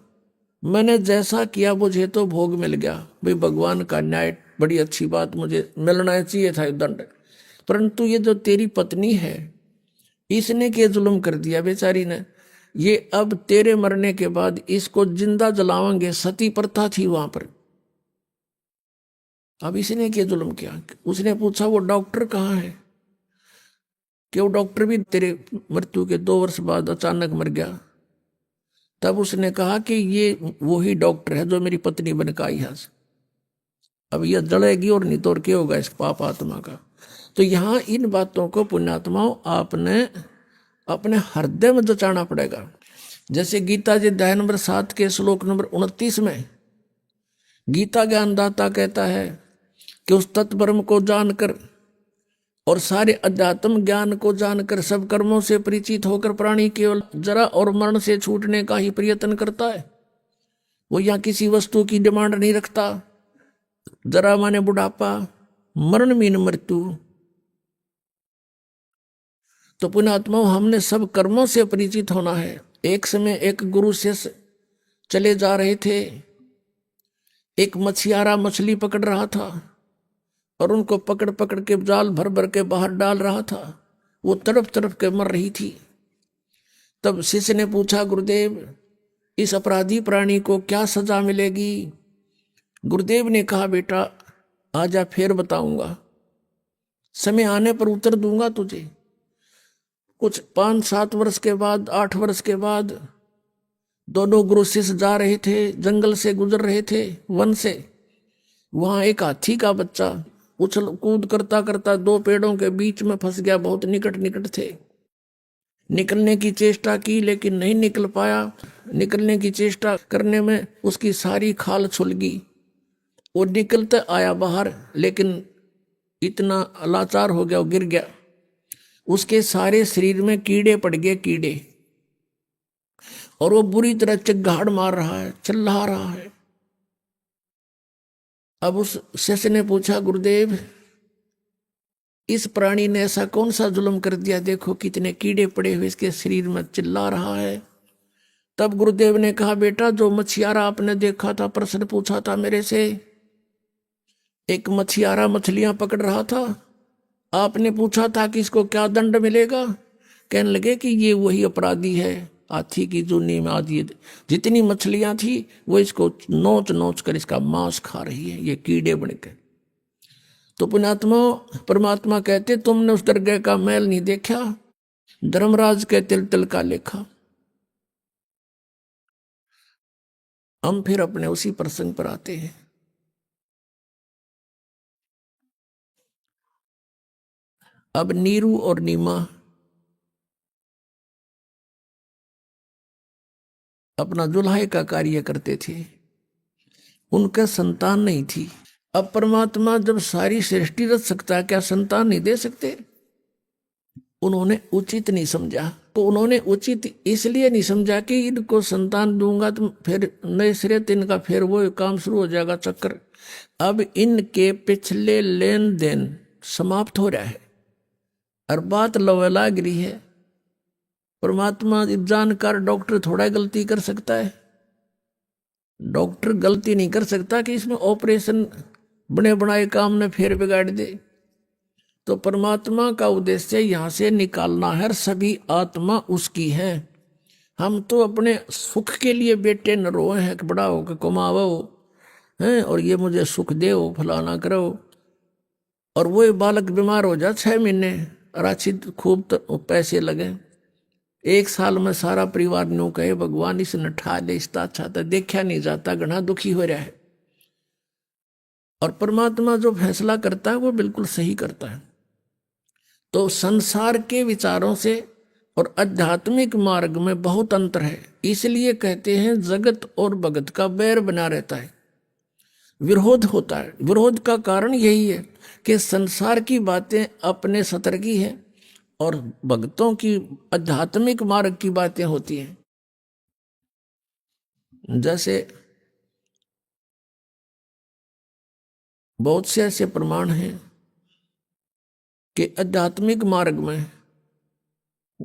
मैंने जैसा किया मुझे तो भोग मिल गया। भाई भगवान का न्याय, बड़ी अच्छी बात, मुझे मिलना चाहिए था दंड। परंतु ये जो तेरी पत्नी है, इसने क्या जुल्म कर दिया बेचारी ने। ये अब तेरे मरने के बाद इसको जिंदा जलावेंगे, सती प्रथा थी वहां पर। अब इसने क्या जुल्म किया? उसने पूछा वो डॉक्टर कहाँ है? कि वो डॉक्टर भी तेरे मृत्यु के 2 वर्ष बाद अचानक मर गया। तब उसने कहा कि ये वही डॉक्टर है जो मेरी पत्नी बनकर आई है। अब यह जलेगी और नहीं तो और क्या होगा इस पाप आत्मा का। तो यहाँ इन बातों को पुण्यात्माओं आपने अपने हृदय में जचाना पड़ेगा। जैसे गीता जी अध्याय नंबर 7 के श्लोक नंबर 29 में गीता ज्ञानदाता कहता है कि उस तत्ब्रह्म को जानकर और सारे अध्यात्म ज्ञान को जानकर सब कर्मों से परिचित होकर प्राणी केवल जरा और मरण से छूटने का ही प्रयत्न करता है। वो यहाँ किसी वस्तु की डिमांड नहीं रखता। जरा माने बुढ़ापा, मरण मीन मृत्यु। तो पुण्यात्माओं हमने सब कर्मों से परिचित होना है। एक समय एक गुरु शिष्य चले जा रहे थे। एक मछियारा मछली पकड़ रहा था और उनको पकड़ पकड़ के जाल भर भर के बाहर डाल रहा था। वो तड़प तड़प के मर रही थी। तब शिष्य ने पूछा, गुरुदेव इस अपराधी प्राणी को क्या सजा मिलेगी? गुरुदेव ने कहा, बेटा आजा फिर बताऊंगा, समय आने पर उत्तर दूंगा तुझे। कुछ 5-7 वर्ष के बाद, 8 वर्ष के बाद दोनों गुरु शिष्य जा रहे थे, जंगल से गुजर रहे थे, वन से। वहां एक हाथी का बच्चा उछल कूद करता करता 2 पेड़ों के बीच में फंस गया। बहुत निकट निकट थे। निकलने की चेष्टा की लेकिन नहीं निकल पाया। निकलने की चेष्टा करने में उसकी सारी खाल छुल गई। वो निकलते आया बाहर, लेकिन इतना लाचार हो गया, वो गिर गया। उसके सारे शरीर में कीड़े पड़ गए, कीड़े, और वो बुरी तरह चिल्लाहट मार रहा है, चिल्ला रहा है। अब उस शिष्य ने पूछा, गुरुदेव इस प्राणी ने ऐसा कौन सा जुल्म कर दिया? देखो कितने कीड़े पड़े हुए इसके शरीर में, चिल्ला रहा है। तब गुरुदेव ने कहा, बेटा जो मछियारा आपने देखा था, प्रश्न पूछा था मेरे से, एक मछियारा मछलियां पकड़ रहा था। आपने पूछा था कि इसको क्या दंड मिलेगा? कहने लगे कि ये वही अपराधी है, हाथी की जूनी में आदि जितनी मछलियां थी वो इसको नोच नोच कर इसका मांस खा रही है, ये कीड़े बन के। तो पुण्यात्मा परमात्मा कहते, तुमने उस दरगाह का मैल नहीं देखा, धर्मराज के तिल तिल का लेखा। हम फिर अपने उसी प्रसंग पर आते हैं। अब नीरू और नीमा अपना दुल्हाई का कार्य करते थे। उनका संतान नहीं थी। अब परमात्मा जब सारी सृष्टि रच सकता है, क्या संतान नहीं दे सकते? उन्होंने उचित नहीं समझा। तो उन्होंने उचित इसलिए नहीं समझा कि इनको संतान दूंगा तो फिर नए सिरे इनका फिर वो काम शुरू हो जाएगा, चक्कर। अब इनके पिछले लेन देन समाप्त हो रहा है और बात लवेला गिरी है। परमात्मा जानकार डॉक्टर थोड़ा गलती कर सकता है? डॉक्टर गलती नहीं कर सकता कि इसमें ऑपरेशन बने बनाए काम ने फिर बिगाड़ दे। तो परमात्मा का उद्देश्य यहाँ से निकालना है। सभी आत्मा उसकी है। हम तो अपने सुख के लिए बेटे न रोए हैं कि बड़ा हो के कमावो हैं और ये मुझे सुख दे, फलाना करो। और वो बालक बीमार हो जाए 6 महीने और अच्छी खूब तो पैसे लगे, 1 साल में सारा परिवार न्यू कहे भगवान इसने ठा ले, इसका अच्छा था, देखा नहीं जाता, घना दुखी हो रहा है। और परमात्मा जो फैसला करता है वो बिल्कुल सही करता है। तो संसार के विचारों से और आध्यात्मिक मार्ग में बहुत अंतर है। इसलिए कहते हैं जगत और भगत का बैर बना रहता है, विरोध होता है। विरोध का कारण यही है कि संसार की बातें अपने सतर की है और भक्तों की आध्यात्मिक मार्ग की बातें होती हैं। जैसे बहुत से ऐसे प्रमाण हैं कि आध्यात्मिक मार्ग में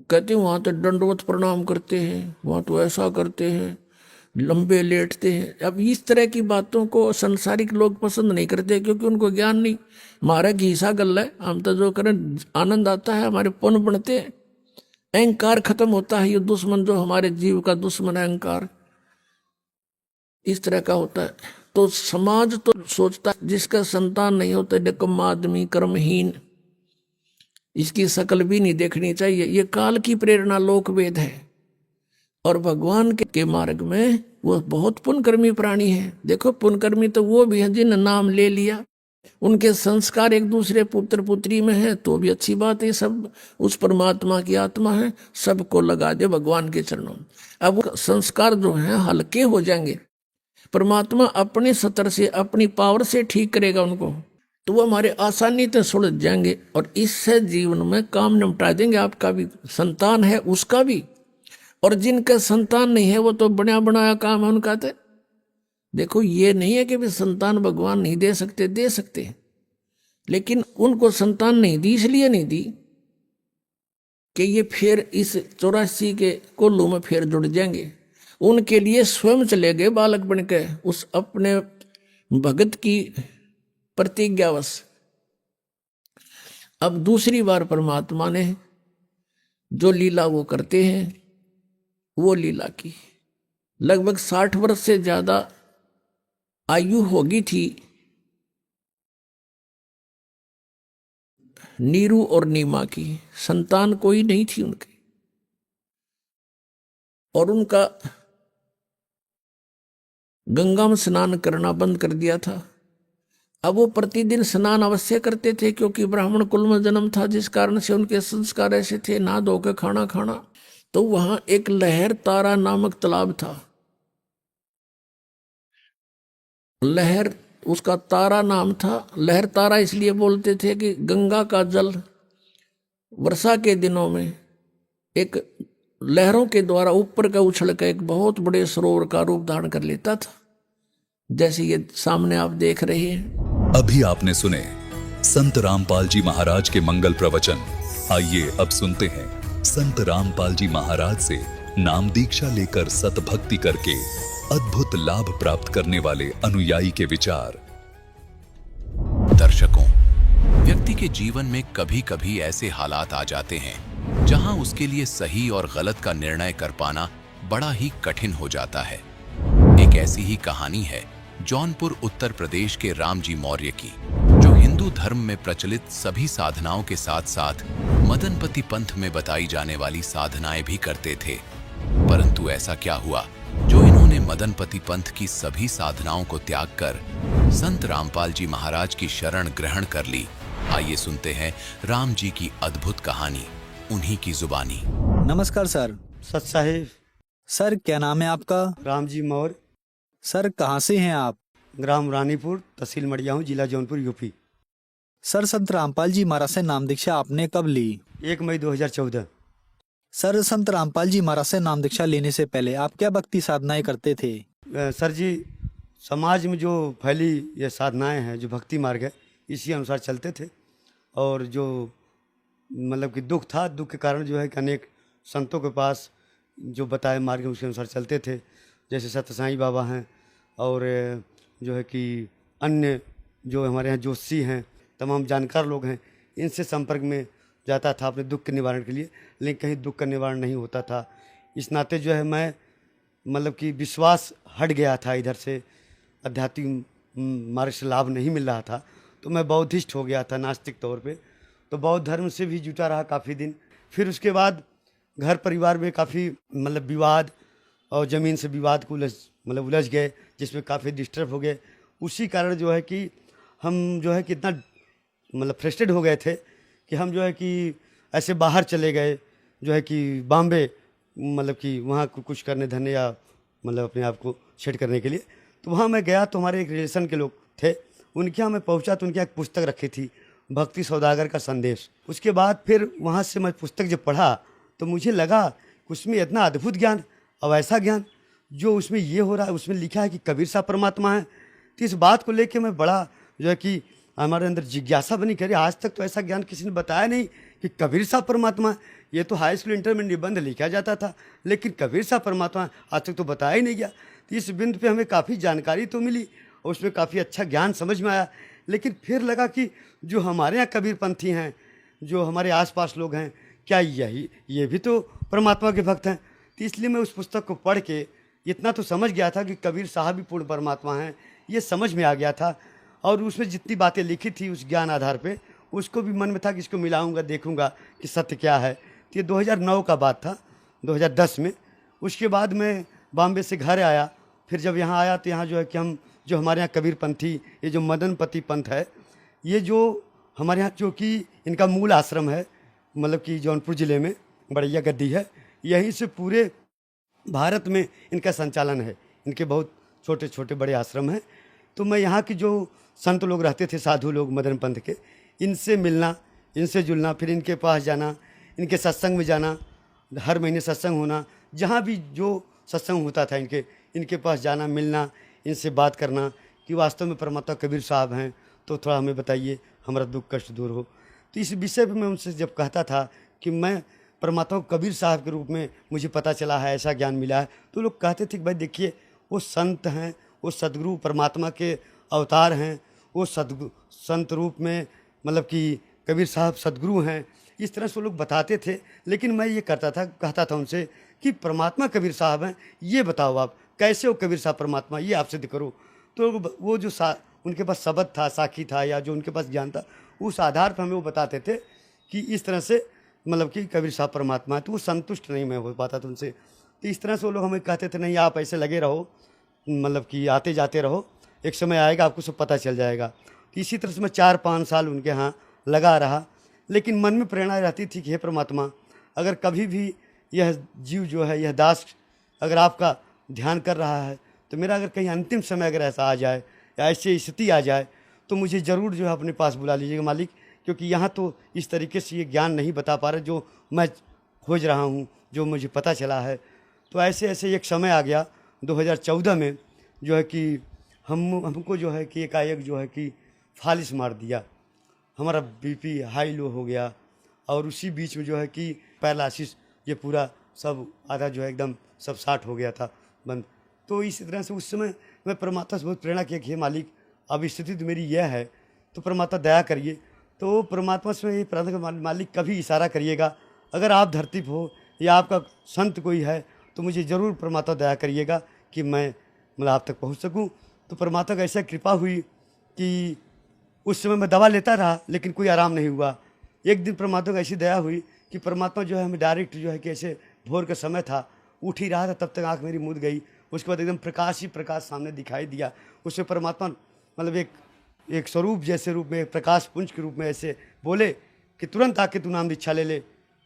कहते हैं वहां तो दंडवत प्रणाम करते हैं, वहां तो ऐसा करते हैं, लंबे लेटते हैं। अब इस तरह की बातों को संसारिक लोग पसंद नहीं करते क्योंकि उनको ज्ञान नहीं। हमारा घीसा गल है, हम तो जो करें आनंद आता है, हमारे पुण्य बढ़ते हैं, अहंकार खत्म होता है। ये दुश्मन जो हमारे जीव का दुश्मन है अहंकार, इस तरह का होता है। तो समाज तो सोचता है जिसका संतान नहीं होता निकम्मा आदमी, कर्महीन, इसकी शकल भी नहीं देखनी चाहिए। ये काल की प्रेरणा, लोक वेद है। और भगवान के मार्ग में वो बहुत पुण्यकर्मी प्राणी है। देखो पुण्यकर्मी तो वो भी है जिन नाम ले लिया, उनके संस्कार एक दूसरे पुत्र पुत्री में है तो भी अच्छी बात है। सब उस परमात्मा की आत्मा है, सबको लगा दे भगवान के चरणों में। अब संस्कार जो हैं हल्के हो जाएंगे, परमात्मा अपने सतर से अपनी पावर से ठीक करेगा उनको, तो वो हमारे आसानी से सुलझ जाएंगे और इससे जीवन में काम निपटा देंगे। आपका भी संतान है उसका भी, और जिनका संतान नहीं है वो तो बना बनाया काम है उनका। तो देखो ये नहीं है कि भी संतान भगवान नहीं दे सकते, दे सकते हैं, लेकिन उनको संतान नहीं दी इसलिए नहीं दी कि ये फिर इस 84 के कोल्लू में फिर जुड़ जाएंगे। उनके लिए स्वयं चले गए बालक बन के उस अपने भगत की प्रतिज्ञावश। अब दूसरी बार परमात्मा ने जो लीला वो करते हैं, वो लीला की। लगभग 60 वर्ष से ज्यादा आयु होगी थी नीरू और नीमा की, संतान कोई नहीं थी उनकी, और उनका गंगा में स्नान करना बंद कर दिया था। अब वो प्रतिदिन स्नान अवश्य करते थे क्योंकि ब्राह्मण कुल में जन्म था, जिस कारण से उनके संस्कार ऐसे थे, नहा धो के खाना खाना। तो वहां एक लहर तारा नामक तालाब था, लहर उसका तारा नाम था। लहर तारा इसलिए बोलते थे कि गंगा का जल वर्षा के दिनों में एक लहरों के द्वारा ऊपर का उछल कर एक बहुत बड़े सरोवर का रूप धारण कर लेता था, जैसे ये सामने आप देख रहे हैं। अभी आपने सुने संत रामपाल जी महाराज के मंगल प्रवचन। आइए अब सुनते हैं संत रामपाल जी महाराज से नाम दीक्षा लेकर सतभक्ति करके अद्भुत लाभ प्राप्त करने वाले अनुयायी के विचार। दर्शकों, व्यक्ति के जीवन में कभी कभी ऐसे हालात आ जाते हैं जहां उसके लिए सही और गलत का निर्णय कर पाना बड़ा ही कठिन हो जाता है। एक ऐसी ही कहानी है जौनपुर उत्तर प्रदेश के रामजी मौर्य की, जो हिंदू धर्म में प्रचलित सभी साधनाओं के साथ साथ मदनपति पंथ में बताई जाने वाली साधनाएं भी करते थे। परंतु ऐसा क्या हुआ जो इन्होंने मदनपति पंथ की सभी साधनाओं को त्याग कर संत रामपाल जी महाराज की शरण ग्रहण कर ली। आइए सुनते हैं राम जी की अद्भुत कहानी उन्हीं की जुबानी। नमस्कार सर। सत साहिब। सर क्या नाम है आपका? राम जी मौर्य। सर कहाँ से हैं आप? ग्राम रानीपुर, तहसील मड़ियाहूँ, जिला जौनपुर, यूपी। सर संत रामपाल जी महाराज से नाम दीक्षा आपने कब ली? 1 मई 2014। सर संत रामपाल जी महाराज से नाम दीक्षा लेने से पहले आप क्या भक्ति साधनाएं करते थे? सर जी, समाज में जो फैली ये साधनाएं हैं, जो भक्ति मार्ग है, इसी अनुसार चलते थे। और जो मतलब कि दुख था, दुख के कारण जो है कि अनेक संतों के पास जो बताए मार्ग उसके अनुसार चलते थे। जैसे सत्य साईं बाबा हैं और जो है कि अन्य जो हमारे यहाँ जोशी हैं, तमाम जानकार लोग हैं, इनसे संपर्क में जाता था अपने दुख के निवारण के लिए, लेकिन कहीं दुख का निवारण नहीं होता था। इस नाते जो है मैं मतलब कि विश्वास हट गया था, इधर से आध्यात्मिक मार्ग से लाभ नहीं मिल रहा था, तो मैं बौद्धिस्ट हो गया था नास्तिक तौर पे। तो बौद्ध धर्म से भी जुटा रहा काफ़ी दिन। फिर उसके बाद घर परिवार में काफ़ी मतलब विवाद और ज़मीन से विवाद को उलझ गए, जिसमें काफ़ी डिस्टर्ब हो गए। उसी कारण जो है कि हम जो है कि इतना मतलब फ्रस्ट्रेट हो गए थे कि हम जो है कि ऐसे बाहर चले गए, जो है कि बॉम्बे, मतलब कि वहाँ कुछ करने धरने या मतलब अपने आप को सेट करने के लिए। तो वहाँ मैं गया तो हमारे एक रिलेशन के लोग थे, उनके यहाँ मैं पहुँचा तो उनकी एक पुस्तक रखी थी, भक्ति सौदागर का संदेश। उसके बाद फिर वहाँ से मैं पुस्तक जब पढ़ा तो मुझे लगा उसमें इतना अद्भुत ज्ञान और ऐसा ज्ञान जो उसमें ये हो रहा है, उसमें लिखा है कि कबीर साहब परमात्मा है। तो इस बात को लेके मैं बड़ा जो है कि हमारे अंदर जिज्ञासा बनी, कह रही आज तक तो ऐसा ज्ञान किसी ने बताया नहीं कि कबीर साहब परमात्मा है। ये तो हाई स्कूल इंटर में निबंध लिखा जाता था, लेकिन कबीर साहब परमात्मा आज तक तो बताया ही नहीं गया। तो इस बिंदु पे हमें काफ़ी जानकारी तो मिली और उसमें काफ़ी अच्छा ज्ञान समझ में आया। लेकिन फिर लगा कि जो हमारे यहाँ कबीरपंथी हैं, जो हमारे आसपास लोग हैं, क्या ये भी तो परमात्मा के भक्त हैं। तो इसलिए मैं उस पुस्तक को पढ़ के इतना तो समझ गया था कि कबीर साहब भी पूर्ण परमात्मा हैं, ये समझ में आ गया था। और उसमें जितनी बातें लिखी थी उस ज्ञान आधार पे, उसको भी मन में था कि इसको मिलाऊंगा, देखूंगा कि सत्य क्या है। तो ये 2009 का बात था, 2010 में। उसके बाद मैं बॉम्बे से घर आया फिर जब यहाँ आया तो यहाँ जो है कि हम जो हमारे यहाँ कबीर पंथी, ये जो मदनपति पंथ है, ये जो हमारे यहाँ जो कि इनका मूल आश्रम है, मतलब कि जौनपुर ज़िले में बड़ैया गद्दी है, यहीं से पूरे भारत में इनका संचालन है। इनके बहुत छोटे छोटे बड़े आश्रम हैं। तो मैं यहाँ की जो संत लोग रहते थे, साधु लोग मदन पंथ के, इनसे मिलना, इनसे जुलना, फिर इनके पास जाना, इनके सत्संग में जाना, हर महीने सत्संग होना, जहाँ भी जो सत्संग होता था इनके पास जाना, मिलना, इनसे बात करना कि वास्तव में परमात्मा कबीर साहब हैं, तो थोड़ा हमें बताइए, हमारा दुख कष्ट दूर हो। तो इस विषय पर मैं उनसे जब कहता था कि मैं परमात्मा कबीर साहब के रूप में मुझे पता चला है, ऐसा ज्ञान मिला है, तो लोग कहते थे कि भाई देखिए, वो संत हैं, वो सदगुरु परमात्मा के अवतार हैं, वो संत रूप में मतलब कि कबीर साहब सदगुरु हैं, इस तरह से वो लोग बताते थे। लेकिन मैं ये कहता था उनसे कि परमात्मा कबीर साहब हैं, ये बताओ आप कैसे हो कबीर साहब परमात्मा, ये आप सिद्ध करो। तो वो जो उनके पास शब्द था, साखी था, या जो उनके पास ज्ञान था, उस आधार पर हमें वो बताते थे कि इस तरह से मतलब कि कबीर साहब परमात्मा है। तो वो संतुष्ट नहीं मैं हो पाता था उनसे। तो इस तरह से वो लोग हमें कहते थे नहीं, आप ऐसे लगे रहो, मतलब कि आते जाते रहो, एक समय आएगा आपको सब पता चल जाएगा। तो इसी तरह से मैं 4-5 साल उनके यहाँ लगा रहा। लेकिन मन में प्रेरणा रहती थी कि हे परमात्मा, अगर कभी भी यह जीव जो है, यह दास अगर आपका ध्यान कर रहा है, तो मेरा अगर कहीं अंतिम समय अगर ऐसा आ जाए या ऐसी स्थिति आ जाए, तो मुझे ज़रूर जो है अपने पास बुला लीजिएगा मालिक, क्योंकि यहाँ तो इस तरीके से ये ज्ञान नहीं बता पा रहे जो मैं खोज रहा हूँ, जो मुझे पता चला है। तो ऐसे ऐसे एक समय आ गया 2014 में, जो है कि हमको जो है कि एकाएक जो है कि फालिस मार दिया, हमारा बीपी हाई लो हो गया, और उसी बीच में जो है कि पैरालिसिस, ये पूरा सब आधा जो है एकदम सब शार्ट हो गया था, बंद। तो इसी तरह से उस समय मैं परमात्मा से बहुत प्रेरणा किया कि हे मालिक, अब स्थिति तो मेरी यह है, तो परमात्मा दया करिए। तो परमात्मा से ये प्रार्थना कर, मालिक कभी इशारा करिएगा, अगर आप धरती पर हो या आपका संत कोई है, तो मुझे ज़रूर परमात्मा दया करिएगा कि मैं मतलब आप तक पहुंच सकूं। तो परमात्मा का ऐसा कृपा हुई कि उस समय मैं दवा लेता रहा, लेकिन कोई आराम नहीं हुआ। एक दिन परमात्मा का ऐसी दया हुई कि परमात्मा जो है हमें डायरेक्ट जो है कि ऐसे भोर का समय था, उठ ही रहा था, तब तक आँख मेरी मूंद गई। उसके बाद एकदम प्रकाश ही प्रकाश सामने दिखाई दिया। उससे परमात्मा मतलब एक स्वरूप जैसे रूप में, प्रकाश पुंज के रूप में ऐसे बोले कि तुरंत आके तू नाम दीक्षा ले ले,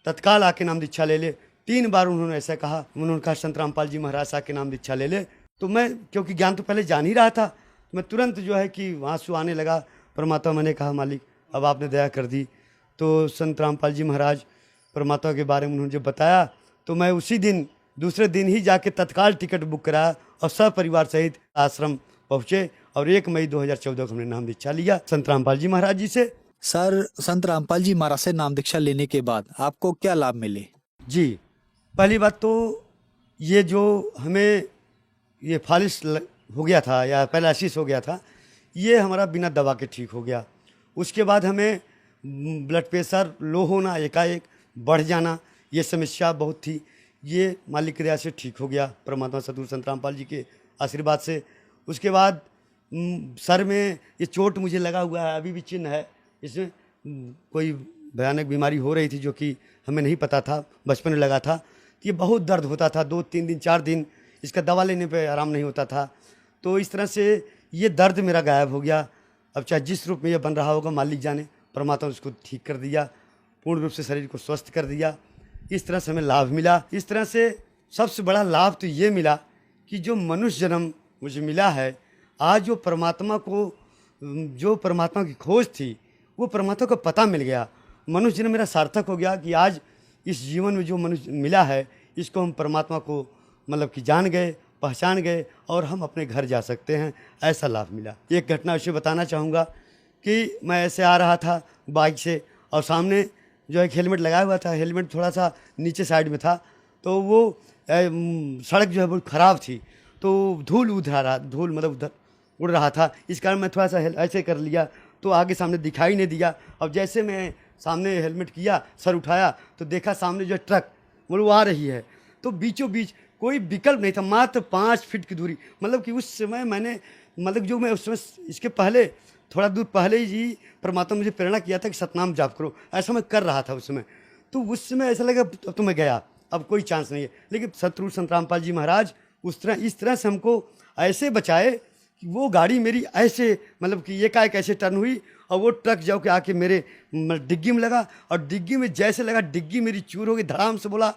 तत्काल आके नाम दीक्षा ले ले। 3 बार उन्होंने ऐसा कहा। उन्होंने कहा संत रामपाल जी महाराज आके नाम दीक्षा ले ले। तो मैं क्योंकि ज्ञान तो पहले जान ही रहा था, मैं तुरंत जो है कि आंसू आने लगा। परमात्मा, मैंने कहा मालिक अब आपने दया कर दी। तो संत रामपाल जी महाराज परमात्मा के बारे में उन्होंने जब बताया, तो मैं उसी दिन दूसरे दिन ही जाके तत्काल टिकट बुक कराया और सब परिवार सहित आश्रम पहुँचे, और 1 मई 2014 को हमने नाम दीक्षा लिया संत रामपाल जी महाराज जी से। सर, संत रामपाल जी महाराज से नाम दीक्षा लेने के बाद आपको क्या लाभ मिले? जी, पहली बात तो ये जो हमें ये फालिस हो गया था या पैरालिसिस हो गया था, ये हमारा बिना दवा के ठीक हो गया। उसके बाद हमें ब्लड प्रेशर लो होना, एकाएक बढ़ जाना, ये समस्या बहुत थी, ये मालिक की दया से ठीक हो गया, परमात्मा सतगुरु संत रामपाल जी के आशीर्वाद से। उसके बाद सर में ये चोट मुझे लगा हुआ है, अभी भी चिन्ह है, इसमें कोई भयानक बीमारी हो रही थी जो कि हमें नहीं पता था, बचपन में लगा था। ये बहुत दर्द होता था, 2-3 दिन 4 दिन इसका दवा लेने पे आराम नहीं होता था। तो इस तरह से ये दर्द मेरा गायब हो गया। अब चाहे जिस रूप में ये बन रहा होगा मालिक जाने, परमात्मा उसको ठीक कर दिया, पूर्ण रूप से शरीर को स्वस्थ कर दिया। इस तरह से हमें लाभ मिला। इस तरह से सबसे बड़ा लाभ तो ये मिला कि जो मनुष्य जन्म मुझे मिला है, आज जो परमात्मा की खोज थी, वो परमात्मा को पता मिल गया। मनुष्य जन्म मेरा सार्थक हो गया कि आज इस जीवन में जो मनुष्य मिला है, इसको हम परमात्मा को मतलब कि जान गए, पहचान गए, और हम अपने घर जा सकते हैं, ऐसा लाभ मिला। एक घटना उसे बताना चाहूँगा कि मैं ऐसे आ रहा था बाइक से, और सामने जो एक हेलमेट लगाया हुआ था, हेलमेट थोड़ा सा नीचे साइड में था, तो वो सड़क जो है बहुत ख़राब थी, तो धूल मतलब उधर उड़ रहा था। इस कारण मैं थोड़ा सा ऐसे कर लिया, तो आगे सामने दिखाई नहीं दिया। अब जैसे मैं सामने हेलमेट किया, सर उठाया, तो देखा सामने जो ट्रक वो आ रही है। तो बीचों बीच कोई विकल्प नहीं था, मात्र 5 फीट की दूरी। मतलब कि उस समय मैंने जो मैं उस समय इसके पहले थोड़ा दूर पहले ही परमात्मा मुझे प्रेरणा किया था कि सतनाम जाप करो, ऐसा मैं कर रहा था उस समय। तो उस समय ऐसा लगा अब तो मैं गया, अब कोई चांस नहीं है। लेकिन सतगुरु संत रामपाल जी महाराज उस तरह इस तरह से हमको ऐसे बचाए कि वो गाड़ी मेरी ऐसे मतलब कि एकाएक ऐसे टर्न हुई और वो ट्रक जाओ के आके मेरे डिग्गी में लगा, और डिग्गी में जैसे लगा डिग्गी मेरी चूर हो गई, धड़ाम से बोला।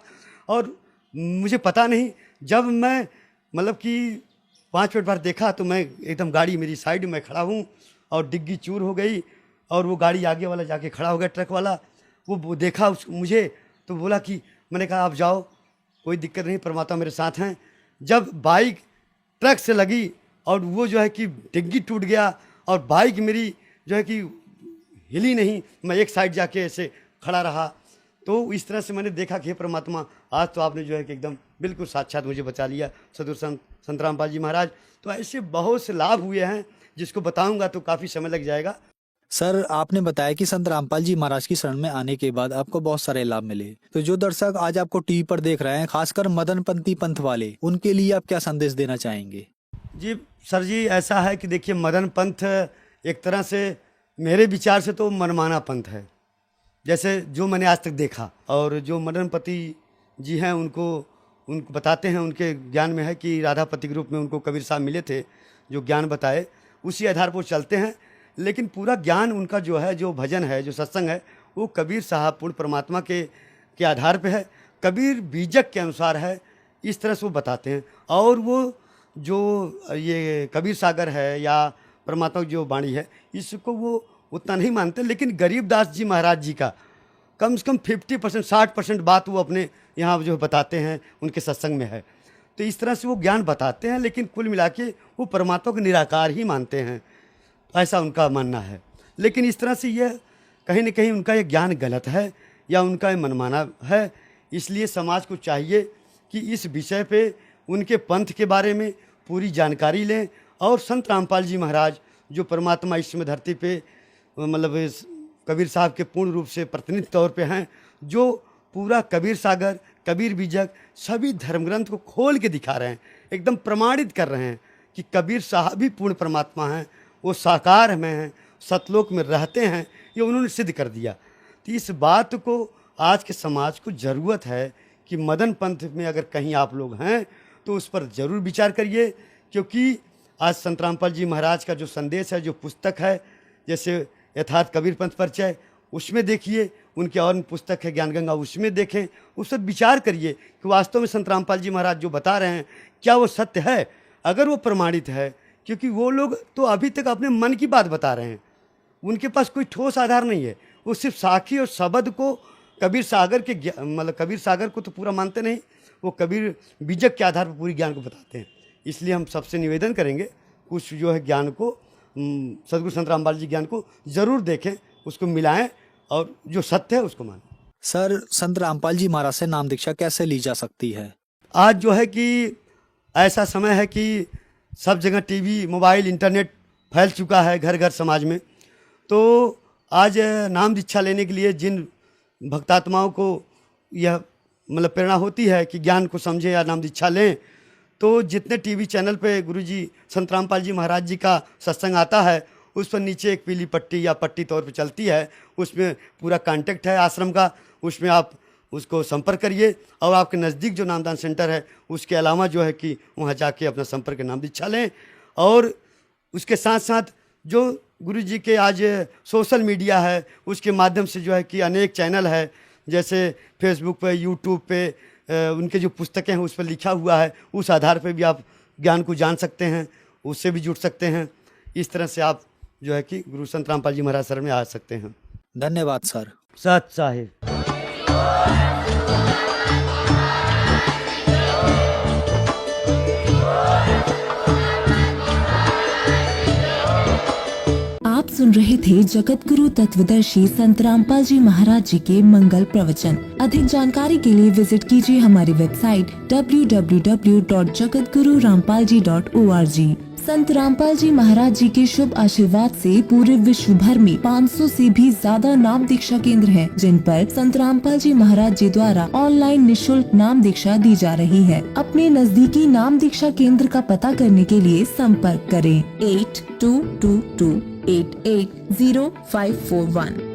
और मुझे पता नहीं, जब मैं मतलब कि 5 मिनट बाद देखा तो मैं एकदम गाड़ी मेरी साइड में खड़ा हूँ और डिग्गी चूर हो गई, और वो गाड़ी आगे वाला जाके खड़ा हो गया, ट्रक वाला। वो देखा मुझे तो बोला कि, मैंने कहा आप जाओ, कोई दिक्कत नहीं, परमात्मा मेरे साथ हैं। जब बाइक ट्रक से लगी और वो जो है कि डिग्गी टूट गया और बाइक मेरी जो है कि हिली नहीं, मैं एक साइड जाके ऐसे खड़ा रहा। तो इस तरह से मैंने देखा कि हे परमात्मा, आज तो आपने जो है कि एकदम बिल्कुल साक्षात मुझे बचा लिया, सदगुरु संत रामपाल जी महाराज। तो ऐसे बहुत से लाभ हुए हैं जिसको बताऊंगा तो काफ़ी समय लग जाएगा। सर, आपने बताया कि संत रामपाल जी महाराज की शरण में आने के बाद आपको बहुत सारे लाभ मिले। तो जो दर्शक आज आपको टीवी पर देख रहे हैं, खासकर मदनपंथी पंथ वाले, उनके लिए आप क्या संदेश देना चाहेंगे? जी सर जी, ऐसा है कि देखिए, मदन पंथ एक तरह से मेरे विचार से तो मनमाना पंथ है, जैसे जो मैंने आज तक देखा। और जो मदनपति जी हैं उनको बताते हैं, उनके ज्ञान में है कि राधापति ग्रुप में उनको कबीर साहब मिले थे, जो ज्ञान बताए उसी आधार पर चलते हैं। लेकिन पूरा ज्ञान उनका जो है, जो भजन है, जो सत्संग है, वो कबीर साहब पूर्ण परमात्मा के आधार पे है, कबीर बीजक के अनुसार है, इस तरह से वो बताते हैं। और वो जो ये कबीर सागर है या परमात्मा की जो वाणी है, इसको वो उतना नहीं मानते। लेकिन गरीबदास जी महाराज जी का कम से कम 50% 60% बात वो अपने यहाँ जो बताते हैं, उनके सत्संग में है। तो इस तरह से वो ज्ञान बताते हैं, लेकिन कुल मिला के वो परमात्मा को निराकार ही मानते हैं, ऐसा उनका मानना है। लेकिन इस तरह से यह कहीं न कहीं उनका ये ज्ञान गलत है या उनका ये मनमाना है। इसलिए समाज को चाहिए कि इस विषय पे उनके पंथ के बारे में पूरी जानकारी लें। और संत रामपाल जी महाराज जो परमात्मा इस समय धरती पे मतलब कबीर साहब के पूर्ण रूप से प्रतिनिधि तौर पे हैं, जो पूरा कबीर सागर, कबीर बीजक सभी धर्म ग्रंथ को खोल के दिखा रहे हैं, एकदम प्रमाणित कर रहे हैं कि कबीर साहब भी पूर्ण परमात्मा हैं, वो साकार में हैं, सतलोक में रहते हैं, ये उन्होंने सिद्ध कर दिया। तो इस बात को आज के समाज को ज़रूरत है कि मदन पंथ में अगर कहीं आप लोग हैं तो उस पर ज़रूर विचार करिए, क्योंकि आज संत रामपाल जी महाराज का जो संदेश है, जो पुस्तक है, जैसे यथार्थ कबीर पंथ परिचय, उसमें देखिए, उनके और पुस्तक है ज्ञान गंगा, उसमें देखें, उस पर विचार करिए कि वास्तव में संत रामपाल जी महाराज जो बता रहे हैं क्या वो सत्य है, अगर वो प्रमाणित है। क्योंकि वो लोग तो अभी तक अपने मन की बात बता रहे हैं, उनके पास कोई ठोस आधार नहीं है, वो सिर्फ साखी और शब्द को कबीर सागर के मतलब कबीर सागर को तो पूरा मानते नहीं, वो कबीर बीजक के आधार पर पूरी ज्ञान को बताते हैं। इसलिए हम सबसे निवेदन करेंगे, कुछ जो है ज्ञान को, सदगुरु संत रामपाल जी ज्ञान को ज़रूर देखें, उसको मिलाएं और जो सत्य है उसको मानें। सर, संत रामपाल जी महाराज से नाम दीक्षा कैसे ली जा सकती है? आज जो है कि ऐसा समय है कि सब जगह टीवी, मोबाइल, इंटरनेट फैल चुका है घर घर समाज में। तो आज नाम दीक्षा लेने के लिए जिन भक्तात्माओं को यह मतलब प्रेरणा होती है कि ज्ञान को समझें या नाम दीक्षा लें, तो जितने टीवी चैनल पे गुरुजी संत रामपाल जी महाराज जी का सत्संग आता है, उस पर नीचे एक पीली पट्टी या पट्टी तौर पे चलती है, उसमें पूरा कांटेक्ट है आश्रम का, उसमें आप उसको संपर्क करिए। और आपके नज़दीक जो नामदान सेंटर है, उसके अलावा जो है कि वहाँ जाके अपना संपर्क नाम दीक्षा लें। और उसके साथ साथ जो गुरुजी के आज सोशल मीडिया है, उसके माध्यम से जो है कि अनेक चैनल है, जैसे फेसबुक पे, यूट्यूब पे उनके जो पुस्तकें हैं उस पर लिखा हुआ है, उस आधार पे भी आप ज्ञान को जान सकते हैं, उससे भी जुड़ सकते हैं। इस तरह से आप जो है कि गुरु संत रामपाल जी महाराज शरण में आ सकते हैं। धन्यवाद सर। सत साहिब। आप सुन रहे थे जगत गुरु तत्वदर्शी संत रामपाल जी महाराज जी के मंगल प्रवचन। अधिक जानकारी के लिए विजिट कीजिए हमारी वेबसाइट www.jagatgururampalji.org। संत रामपाल जी महाराज जी के शुभ आशीर्वाद से पूरे विश्व भर में 500 से भी ज्यादा नाम दीक्षा केंद्र हैं, जिन पर संत रामपाल जी महाराज जी द्वारा ऑनलाइन निशुल्क नाम दीक्षा दी जा रही है। अपने नजदीकी नाम दीक्षा केंद्र का पता करने के लिए संपर्क करें 8222880541।